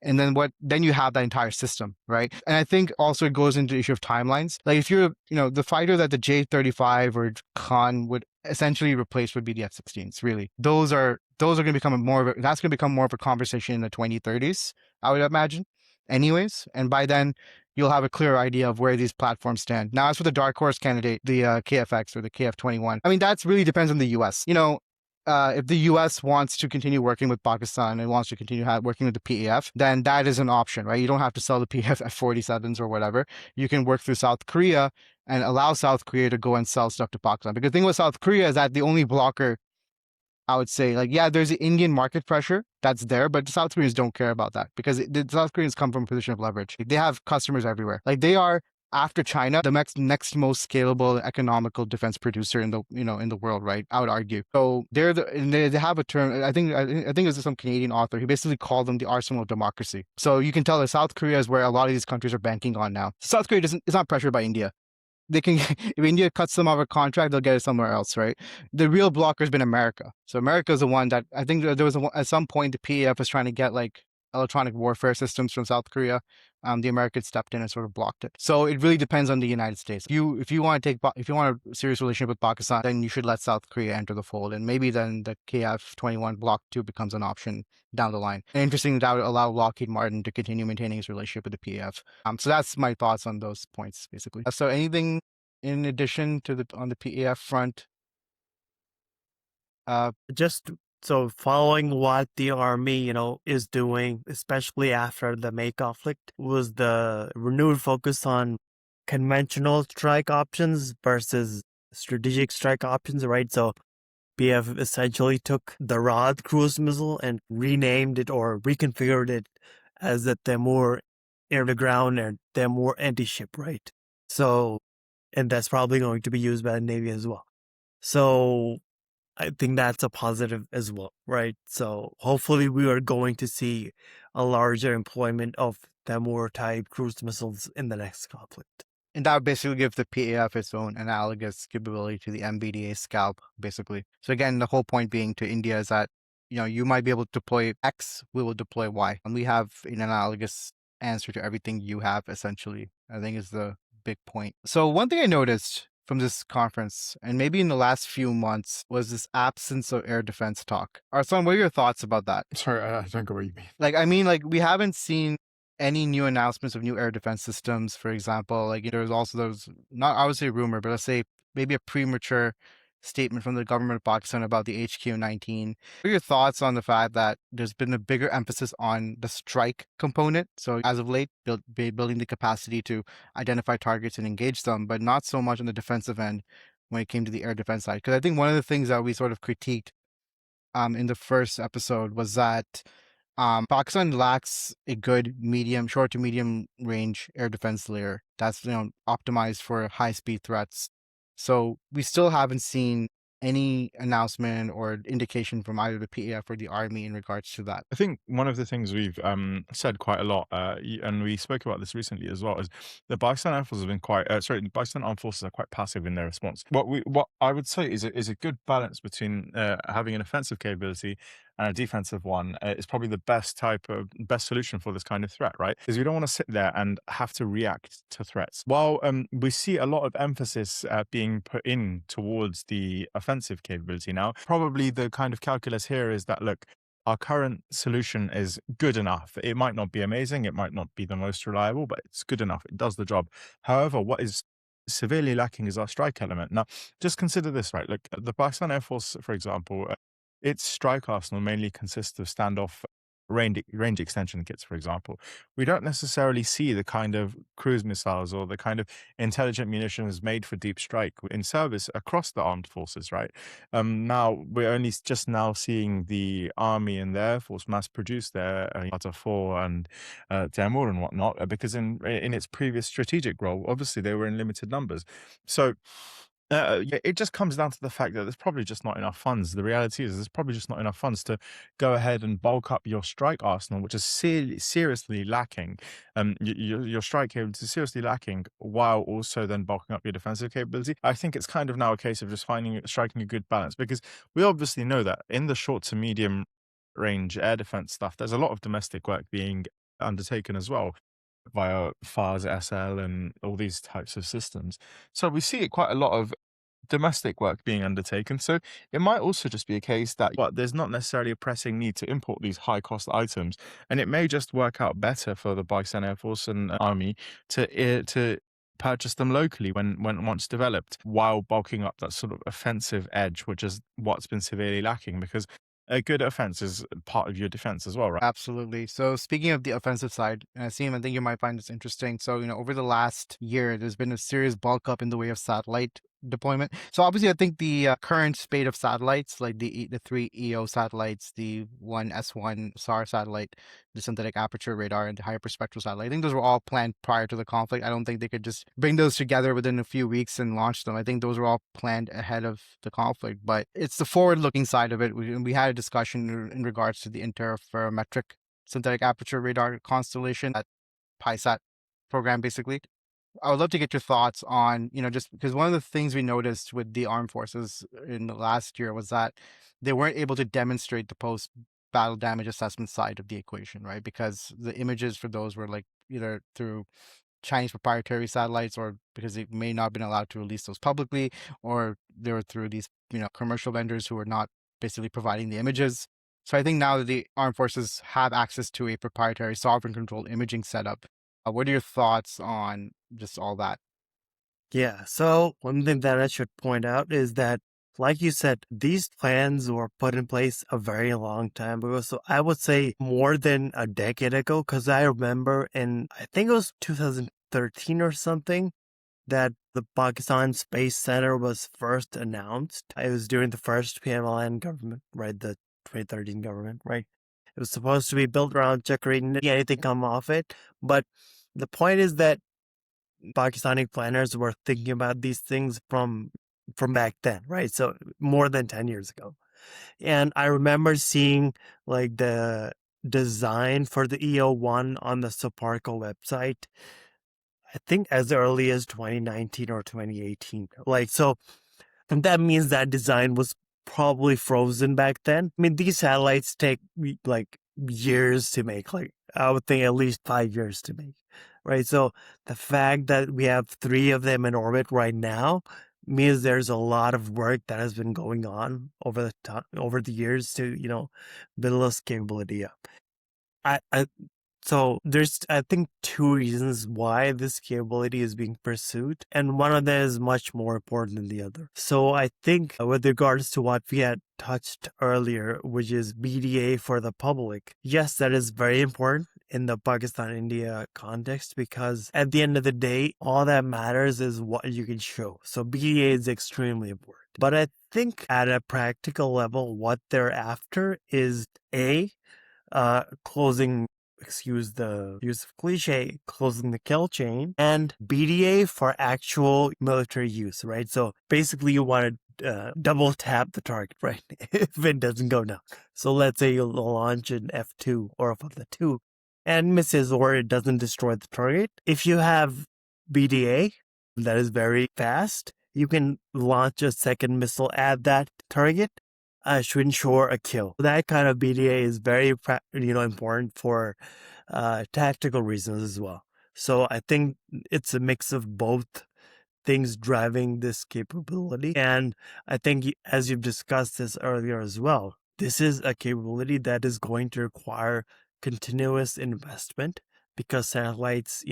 and then you have that entire system, right? And I think also it goes into the issue of timelines. Like, if you're the fighter that the J35 or Khan would essentially replace would be the F-16s. Really, those are going to become that's going to become more of a conversation in the 2030s, I would imagine, anyways. And by then, you'll have a clear idea of where these platforms stand. Now, as for the dark horse candidate, the KFX or the KF-21, I mean, that really depends on the U.S. If the U.S. wants to continue working with Pakistan and wants to continue working with the PAF, then that is an option, right? You don't have to sell the PAF F-47s or whatever. You can work through South Korea and allow South Korea to go and sell stuff to Pakistan. Because the thing with South Korea is that the only blocker, I would say, like, yeah, there's the Indian market pressure that's there, but the South Koreans don't care about that because the South Koreans come from a position of leverage. They have customers everywhere. Like, they are, after China, the next most scalable, economical defense producer in the world, right? I would argue. So they have a term. I think it was some Canadian author. He basically called them the arsenal of democracy. So you can tell that South Korea is where a lot of these countries are banking on now. South Korea is not pressured by India. They can, if India cuts them off a contract, they'll get it somewhere else, right? The real blocker has been America. So America is the one that I think there was at some point the PAF was trying to get like electronic warfare systems from South Korea. The Americans stepped in and sort of blocked it. So it really depends on the United States. If you want a serious relationship with Pakistan, then you should let South Korea enter the fold, and maybe then the KF-21 Block 2 becomes an option down the line. And interesting, that would allow Lockheed Martin to continue maintaining his relationship with the PAF. So that's my thoughts on those points, basically. So anything in addition to on the PAF front? Just so following what the army, is doing, especially after the May conflict, was the renewed focus on conventional strike options versus strategic strike options, right? So PF essentially took the RAAD cruise missile and renamed it or reconfigured it as the Temur air-to-ground and Temur anti-ship, right? So, and that's probably going to be used by the Navy as well. So I think that's a positive as well, right? So hopefully we are going to see a larger employment of Temur type cruise missiles in the next conflict. And that would basically give the PAF its own analogous capability to the MBDA Scalp, basically. So again, the whole point being to India is that, you might be able to deploy X, we will deploy Y. And we have an analogous answer to everything you have, essentially, I think is the big point. So one thing I noticed from this conference, and maybe in the last few months, was this absence of air defense talk. Arslan, what are your thoughts about that? Sorry, I don't get what you mean. Like, we haven't seen any new announcements of new air defense systems, for example. Like, there's not, I would say rumor, but let's say maybe a premature statement from the government of Pakistan about the HQ-19. What are your thoughts on the fact that there's been a bigger emphasis on the strike component? So as of late, building the capacity to identify targets and engage them, but not so much on the defensive end when it came to the air defense side. Because I think one of the things that we sort of critiqued in the first episode was that Pakistan lacks a good short to medium range air defense layer that's optimized for high speed threats. So we still haven't seen any announcement or indication from either the PAF or the army in regards to that. I think one of the things we've said quite a lot, and we spoke about this recently as well, is the Pakistan Air Force have been the Pakistan Armed Forces are quite passive in their response. What I would say is a good balance between having an offensive capability and a defensive one is probably the best solution for this kind of threat, right? Because we don't want to sit there and have to react to threats. While we see a lot of emphasis being put in towards the offensive capability now, probably the kind of calculus here is that, look, our current solution is good enough. It might not be amazing, it might not be the most reliable, but it's good enough. It does the job. However, what is severely lacking is our strike element. Now, just consider this, right? Look, the Pakistan Air Force, for example, its strike arsenal mainly consists of standoff range extension kits, for example, we don't necessarily see the kind of cruise missiles or the kind of intelligent munitions made for deep strike in service across the armed forces, right? Now we're only just now seeing the army and the air force mass produce their Fatah 4 and Timur and whatnot, because in its previous strategic role, obviously they were in limited numbers. So yeah, it just comes down to the fact that there's probably just not enough funds. The reality is there's probably just not enough funds to go ahead and bulk up your strike arsenal, which is seriously lacking. Your strike capability is seriously lacking, while also then bulking up your defensive capability. I think it's kind of now a case of just striking a good balance, because we obviously know that in the short to medium range air defense stuff, there's a lot of domestic work being undertaken as well via FARS, SL, and all these types of systems. So we see quite a lot of domestic work being undertaken. So it might also just be a case that there's not necessarily a pressing need to import these high cost items, and it may just work out better for the Pakistan Air Force and Army to purchase them locally when once developed, while bulking up that sort of offensive edge, which is what's been severely lacking, because a good offense is part of your defense as well, right? Absolutely. So speaking of the offensive side, Aseem, I think you might find this interesting. So, over the last year, there's been a serious bulk up in the way of satellite deployment. So obviously, I think the current spate of satellites, like the three EO satellites, the one S1 SAR satellite, the synthetic aperture radar, and the hyperspectral satellite, I think those were all planned prior to the conflict. I don't think they could just bring those together within a few weeks and launch them. I think those were all planned ahead of the conflict. But it's the forward-looking side of it. We had a discussion in regards to the interferometric synthetic aperture radar constellation, that PISAT program, basically. I would love to get your thoughts on, just because one of the things we noticed with the armed forces in the last year was that they weren't able to demonstrate the post battle damage assessment side of the equation, right? Because the images for those were like either through Chinese proprietary satellites, or because they may not have been allowed to release those publicly, or they were through these, commercial vendors who were not basically providing the images. So I think now that the armed forces have access to a proprietary sovereign controlled imaging setup, what are your thoughts on just all that? Yeah, so one thing that I should point out is that, like you said, these plans were put in place a very long time ago. So I would say more than a decade ago, because I remember I think it was 2013 or something, that the Pakistan Space Center was first announced. It was during the first PMLN government, right? The 2013 government, right? It was supposed to be built around Chakra, didn't anything come off it. But the point is that Pakistani planners were thinking about these things from back then, right? So more than 10 years ago. And I remember seeing like the design for the EO1 on the Soparco website, I think as early as 2019 or 2018. And that means that design was probably frozen back then. I mean, these satellites take like years to make, like I would think at least 5 years to make, right? So the fact that we have 3 of them in orbit right now means there's a lot of work that has been going on over the years to, build this capability up. So there's, I think, 2 reasons why this capability is being pursued, and one of them is much more important than the other. So I think with regards to what we had touched earlier, which is BDA for the public, yes, that is very important in the Pakistan-India context, because at the end of the day, all that matters is what you can show. So BDA is extremely important. But I think at a practical level, what they're after is closing, excuse the use of cliche, closing the kill chain, and BDA for actual military use, right? So basically you want to double tap the target, right? If it doesn't go down. So let's say you launch an F2 or a Fatah 2 and misses, or it doesn't destroy the target. If you have BDA that is very fast, you can launch a second missile at that target to ensure a kill. That kind of BDA is very important for tactical reasons as well. So I think it's a mix of both things driving this capability. And I think, as you've discussed this earlier as well, this is a capability that is going to require continuous investment, because satellites,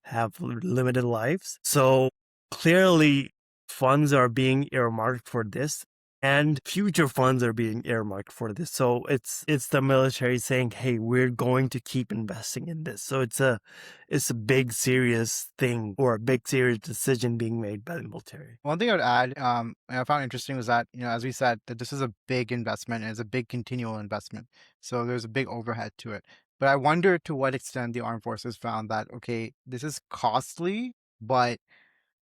have limited lives. So clearly funds are being earmarked for this. and future funds are being earmarked for this. So it's the military saying, hey, we're going to keep investing in this. So it's a big serious thing, or a big serious decision being made by the military. One thing I would add, I found interesting was that, as we said, that this is a big investment and it's a big continual investment. So there's a big overhead to it. But I wonder to what extent the armed forces found that, okay, this is costly, but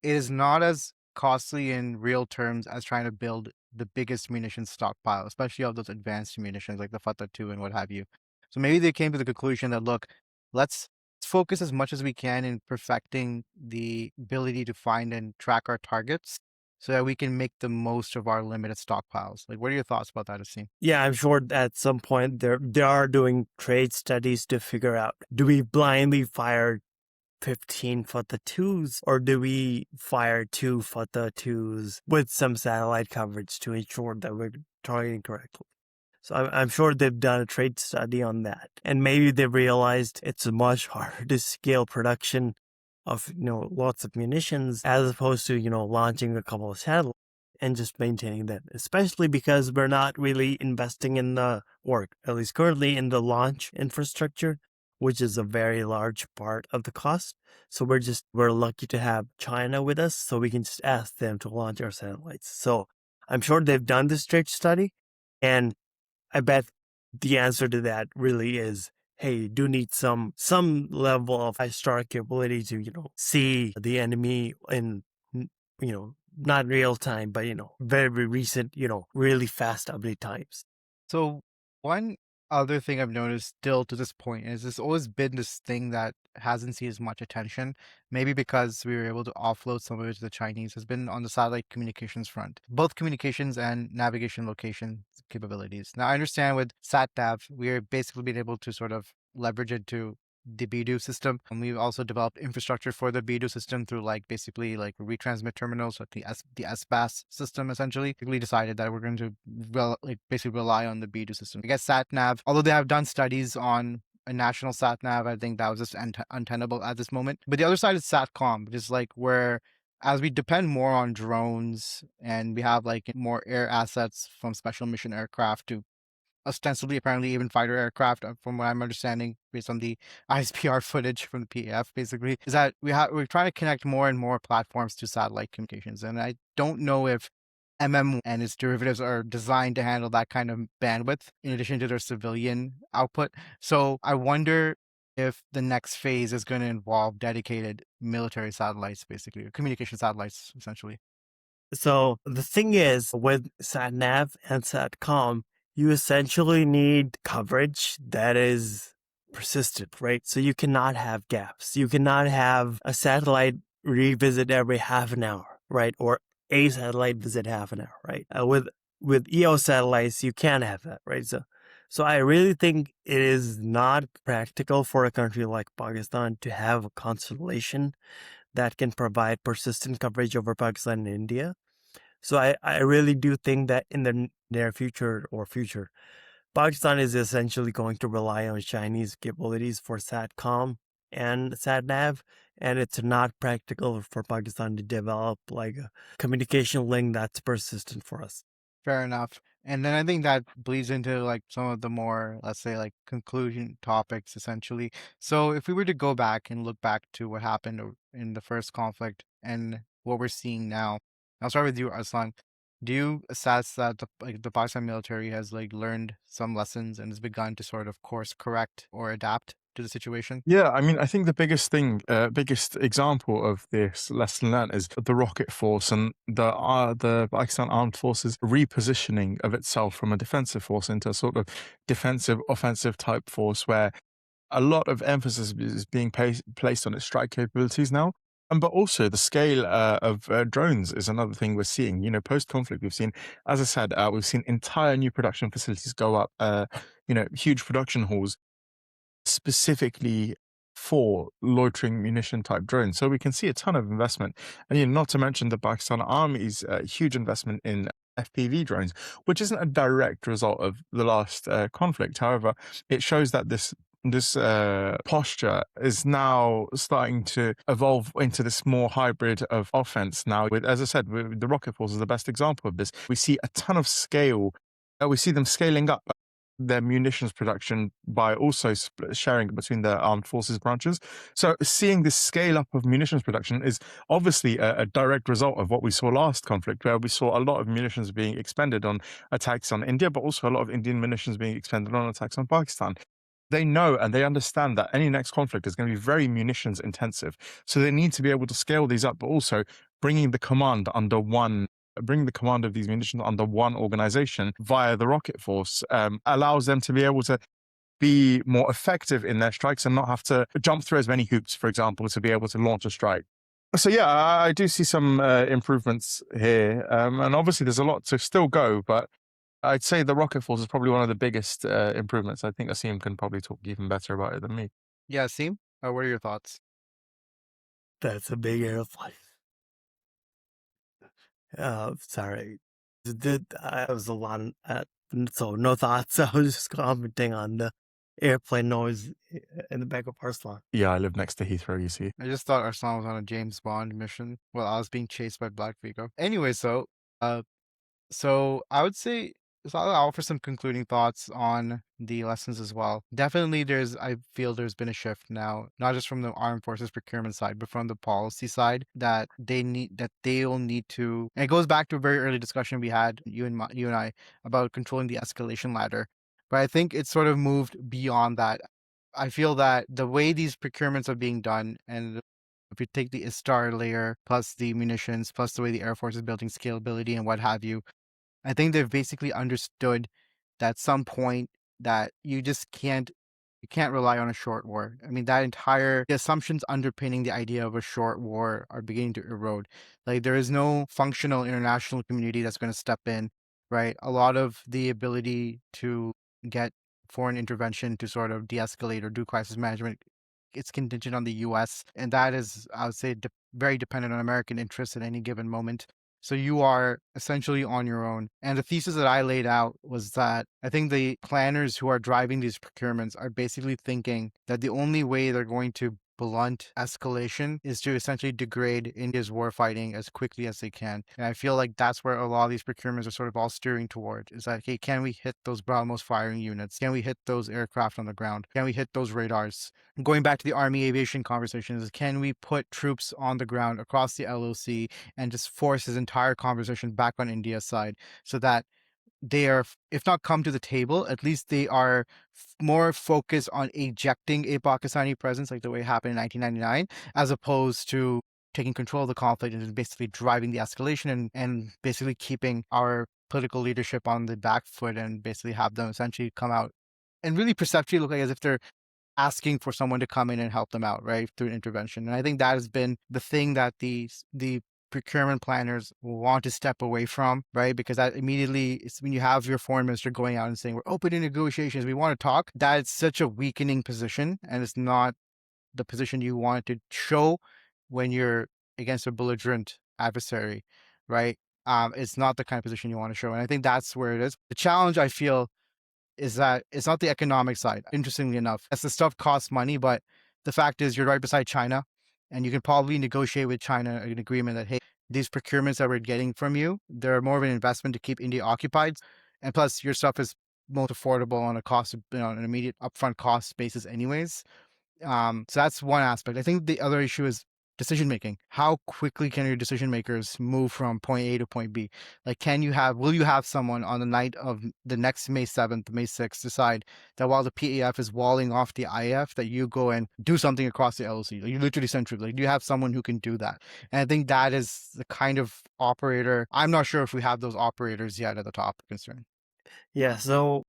it is not as costly in real terms as trying to build the biggest munitions stockpile, especially of those advanced munitions like the Fatah 2 and what have you. So maybe they came to the conclusion that, look, let's focus as much as we can in perfecting the ability to find and track our targets so that we can make the most of our limited stockpiles. Like, what are your thoughts about that, Aseem? Yeah, I'm sure at some point they are doing trade studies to figure out, do we blindly fire 15 Fatah 2s, or do we fire 2 Fatah 2s with some satellite coverage to ensure that we're targeting correctly? So I'm sure they've done a trade study on that. And maybe they've realized it's much harder to scale production of, lots of munitions as opposed to, launching a couple of satellites and just maintaining them, especially because we're not really investing in or at least currently in the launch infrastructure, which is a very large part of the cost. So we're lucky to have China with us, so we can just ask them to launch our satellites. So I'm sure they've done this trade study, and I bet the answer to that really is, hey, you do need some level of ISTAR capability to, see the enemy in, not real time, but, very recent, really fast update times. So one other thing I've noticed still to this point is there's always been this thing that hasn't seen as much attention, maybe because we were able to offload some of it to the Chinese, has been on the satellite communications front, both communications and navigation location capabilities. Now, I understand with SatNav, we're basically being able to sort of leverage it to the BDU system. And we've also developed infrastructure for the BDU system through basically retransmit terminals, like the SBAS system essentially. We decided that we're going to basically rely on the BDU system. I guess SatNav, although they have done studies on a national SatNav, I think that was just untenable at this moment. But the other side is SatCom, which is where as we depend more on drones and we have more air assets from special mission aircraft to ostensibly apparently even fighter aircraft, from what I'm understanding based on the ISPR footage from the PAF, basically, is that we're trying to connect more and more platforms to satellite communications. And I don't know if and its derivatives are designed to handle that kind of bandwidth in addition to their civilian output. So I wonder if the next phase is going to involve dedicated military satellites, basically, or communication satellites, essentially. So the thing is, with SatNav and SatCom, you essentially need coverage that is persistent, right? So you cannot have gaps. You cannot have a satellite revisit every half an hour, right? Or a satellite visit half an hour, right? With EO satellites, you can have that, right? So I really think it is not practical for a country like Pakistan to have a constellation that can provide persistent coverage over Pakistan and India. So I really do think that in the near future, Pakistan is essentially going to rely on Chinese capabilities for SATCOM and SatNav, and it's not practical for Pakistan to develop a communication link that's persistent for us. Fair enough. And then I think that bleeds into some of the more, let's say, conclusion topics, essentially. So if we were to go back and look back to what happened in the first conflict and what we're seeing now, I'll start with you, Arslan. Do you assess that the Pakistan military has learned some lessons and has begun to sort of course correct or adapt to the situation? Yeah, I mean, I think the biggest example of this lesson learned is the rocket force and the Pakistan Armed Forces repositioning of itself from a defensive force into a sort of defensive, offensive type force, where a lot of emphasis is being placed on its strike capabilities now. But also the scale of drones is another thing we're seeing. Post-conflict, we've seen, as I said, we've seen entire new production facilities go up. Huge production halls specifically for loitering munition type drones. So we can see a ton of investment. And not to mention the Pakistan Army's huge investment in FPV drones, which isn't a direct result of the last conflict. However, it shows that this posture is now starting to evolve into this more hybrid of offense now. With, as I said, the rocket force is the best example of this. We see a ton of scale. We see them scaling up their munitions production by also sharing between the armed forces branches. So seeing this scale up of munitions production is obviously a direct result of what we saw last conflict, where we saw a lot of munitions being expended on attacks on India, but also a lot of Indian munitions being expended on attacks on Pakistan. They know and they understand that any next conflict is going to be very munitions intensive. So they need to be able to scale these up, but also bringing the command of these munitions under one organization via the rocket force allows them to be able to be more effective in their strikes and not have to jump through as many hoops, for example, to be able to launch a strike. So yeah, I do see some improvements here. And obviously there's a lot to still go, but I'd say the rocket force is probably one of the biggest improvements. I think Aseem can probably talk even better about it than me. Yeah, Aseem, what are your thoughts? That's a big airplane. Sorry. I was a lot so no thoughts. I was just commenting on the airplane noise in the back of Arslan. Yeah, I live next to Heathrow, you see. I just thought Arslan was on a James Bond mission while I was being chased by Black Vigo. Anyway, so I would say, so I'll offer some concluding thoughts on the lessons as well. Definitely I feel there's been a shift now, not just from the armed forces procurement side, but from the policy side that they'll need to, and it goes back to a very early discussion we had, you and I, about controlling the escalation ladder. But I think it's sort of moved beyond that. I feel that the way these procurements are being done, and if you take the ISTAR layer plus the munitions plus the way the Air Force is building scalability and what have you, I think they've basically understood that at some point that you can't rely on a short war. I mean, the assumptions underpinning the idea of a short war are beginning to erode. Like, there is no functional international community that's going to step in, right? A lot of the ability to get foreign intervention to sort of de-escalate or do crisis management, it's contingent on the US. And that is, I would say, very dependent on American interests at any given moment. So you are essentially on your own. And the thesis that I laid out was that I think the planners who are driving these procurements are basically thinking that the only way they're going to blunt escalation is to essentially degrade India's warfighting as quickly as they can. And I feel like that's where a lot of these procurements are sort of all steering toward, is that, hey, can we hit those BrahMos firing units? Can we hit those aircraft on the ground? Can we hit those radars? Going back to the Army aviation conversation, is can we put troops on the ground across the LOC and just force his entire conversation back on India's side so that they are, if not come to the table, at least they are more focused on ejecting a Pakistani presence like the way it happened in 1999, as opposed to taking control of the conflict and basically driving the escalation and basically keeping our political leadership on the back foot and basically have them essentially come out and really perceptually look like as if they're asking for someone to come in and help them out, right, through an intervention. And I think that has been the thing that the procurement planners want to step away from, right? Because that immediately, it's when you have your foreign minister going out and saying, we're open to negotiations, we want to talk, that's such a weakening position. And it's not the position you want to show when you're against a belligerent adversary, right? It's not the kind of position you want to show. And I think that's where it is. The challenge, I feel, is that it's not the economic side, interestingly enough. As the stuff costs money, but the fact is you're right beside China, and you can probably negotiate with China an agreement that, hey, these procurements that we're getting from you, they're more of an investment to keep India occupied. And plus, your stuff is most affordable on a cost, an immediate upfront cost basis will So that's one aspect. I think the other issue is decision making. How quickly can your decision makers move from point A to point B? Like, will you have someone on the night of the next May 7th, May 6th decide that while the PAF is walling off the IF, that you go and do something across the LOC? Like, you literally send troops. Like, do you have someone who can do that? And I think that is the kind of operator. I'm not sure if we have those operators yet at the top concern. Yeah, so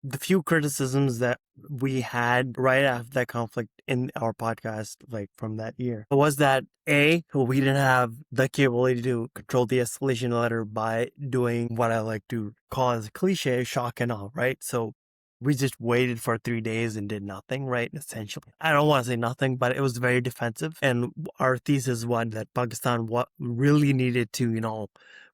the few criticisms that we had right after that conflict in our podcast, like from that year, was that we didn't have the capability to control the escalation ladder by doing what I like to call as a cliche, shock and awe, right? So we just waited for 3 days and did nothing, right? Essentially, I don't want to say nothing, but it was very defensive. And our thesis was that Pakistan really needed to,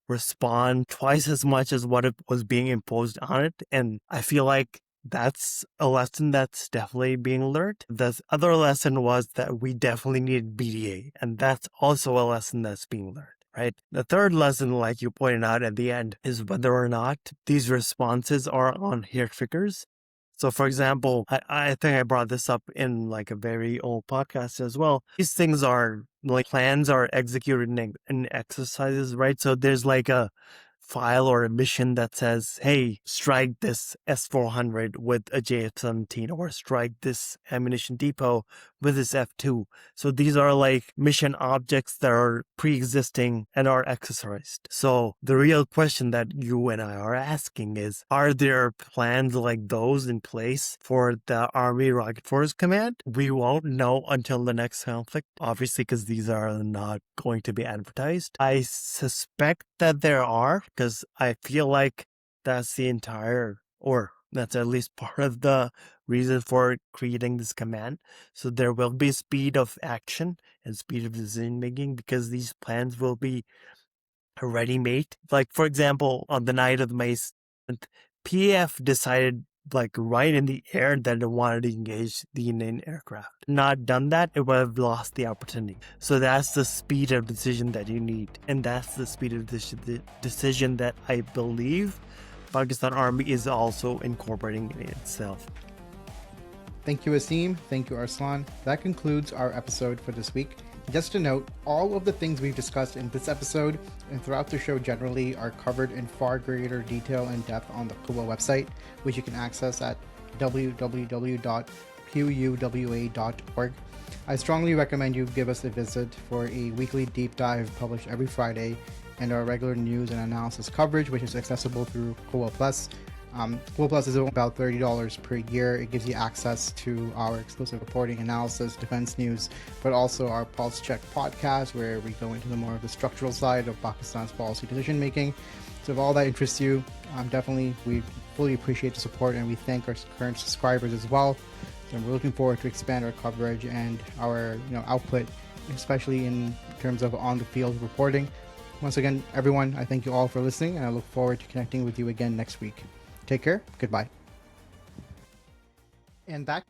respond twice as much as what it was being imposed on it. And I feel like That's a lesson that's definitely being learned. The other lesson was that we definitely need BDA, and that's also a lesson that's being learned. Right. The third lesson, like you pointed out at the end, is whether or not these responses are on hair triggers. So, for example, I think I brought this up in like a very old podcast as well. These things are like plans are executed in exercises, right? So there's like a file or a mission that says, hey, strike this S-400 with a JF-17 or strike this ammunition depot with this F-2. So these are like mission objects that are pre-existing and are exercised. So the real question that you and I are asking is, are there plans like those in place for the Army Rocket Force Command? We won't know until the next conflict, obviously, because these are not going to be advertised. I suspect that there are, because I feel like that's the entire, or that's at least part of the reason for creating this command. So there will be speed of action and speed of decision making because these plans will be ready-made. Like, for example, on the night of May 7th, PAF decided like right in the air that it wanted to engage the Indian aircraft. Not done that, it would have lost the opportunity. So that's the speed of decision that you need. And that's the speed of decision that I believe Pakistan Army is also incorporating in itself. Thank you, Aseem. Thank you, Arslan. That concludes our episode for this week. Just to note, all of the things we've discussed in this episode and throughout the show generally are covered in far greater detail and depth on the Quwa website, which you can access at www.quwa.org. I strongly recommend you give us a visit for a weekly deep dive published every Friday and our regular news and analysis coverage, which is accessible through Quwa Plus. Quwa Plus is about $30 per year. It gives you access to our exclusive reporting, analysis, defense news, but also our Pulse Check podcast, where we go into the more of the structural side of Pakistan's policy decision making. So if all that interests you, definitely we fully appreciate the support, and we thank our current subscribers as well. And we're looking forward to expand our coverage and our output, especially in terms of on the field reporting. Once again, everyone, I thank you all for listening, and I look forward to connecting with you again next week. Take care. Goodbye. And that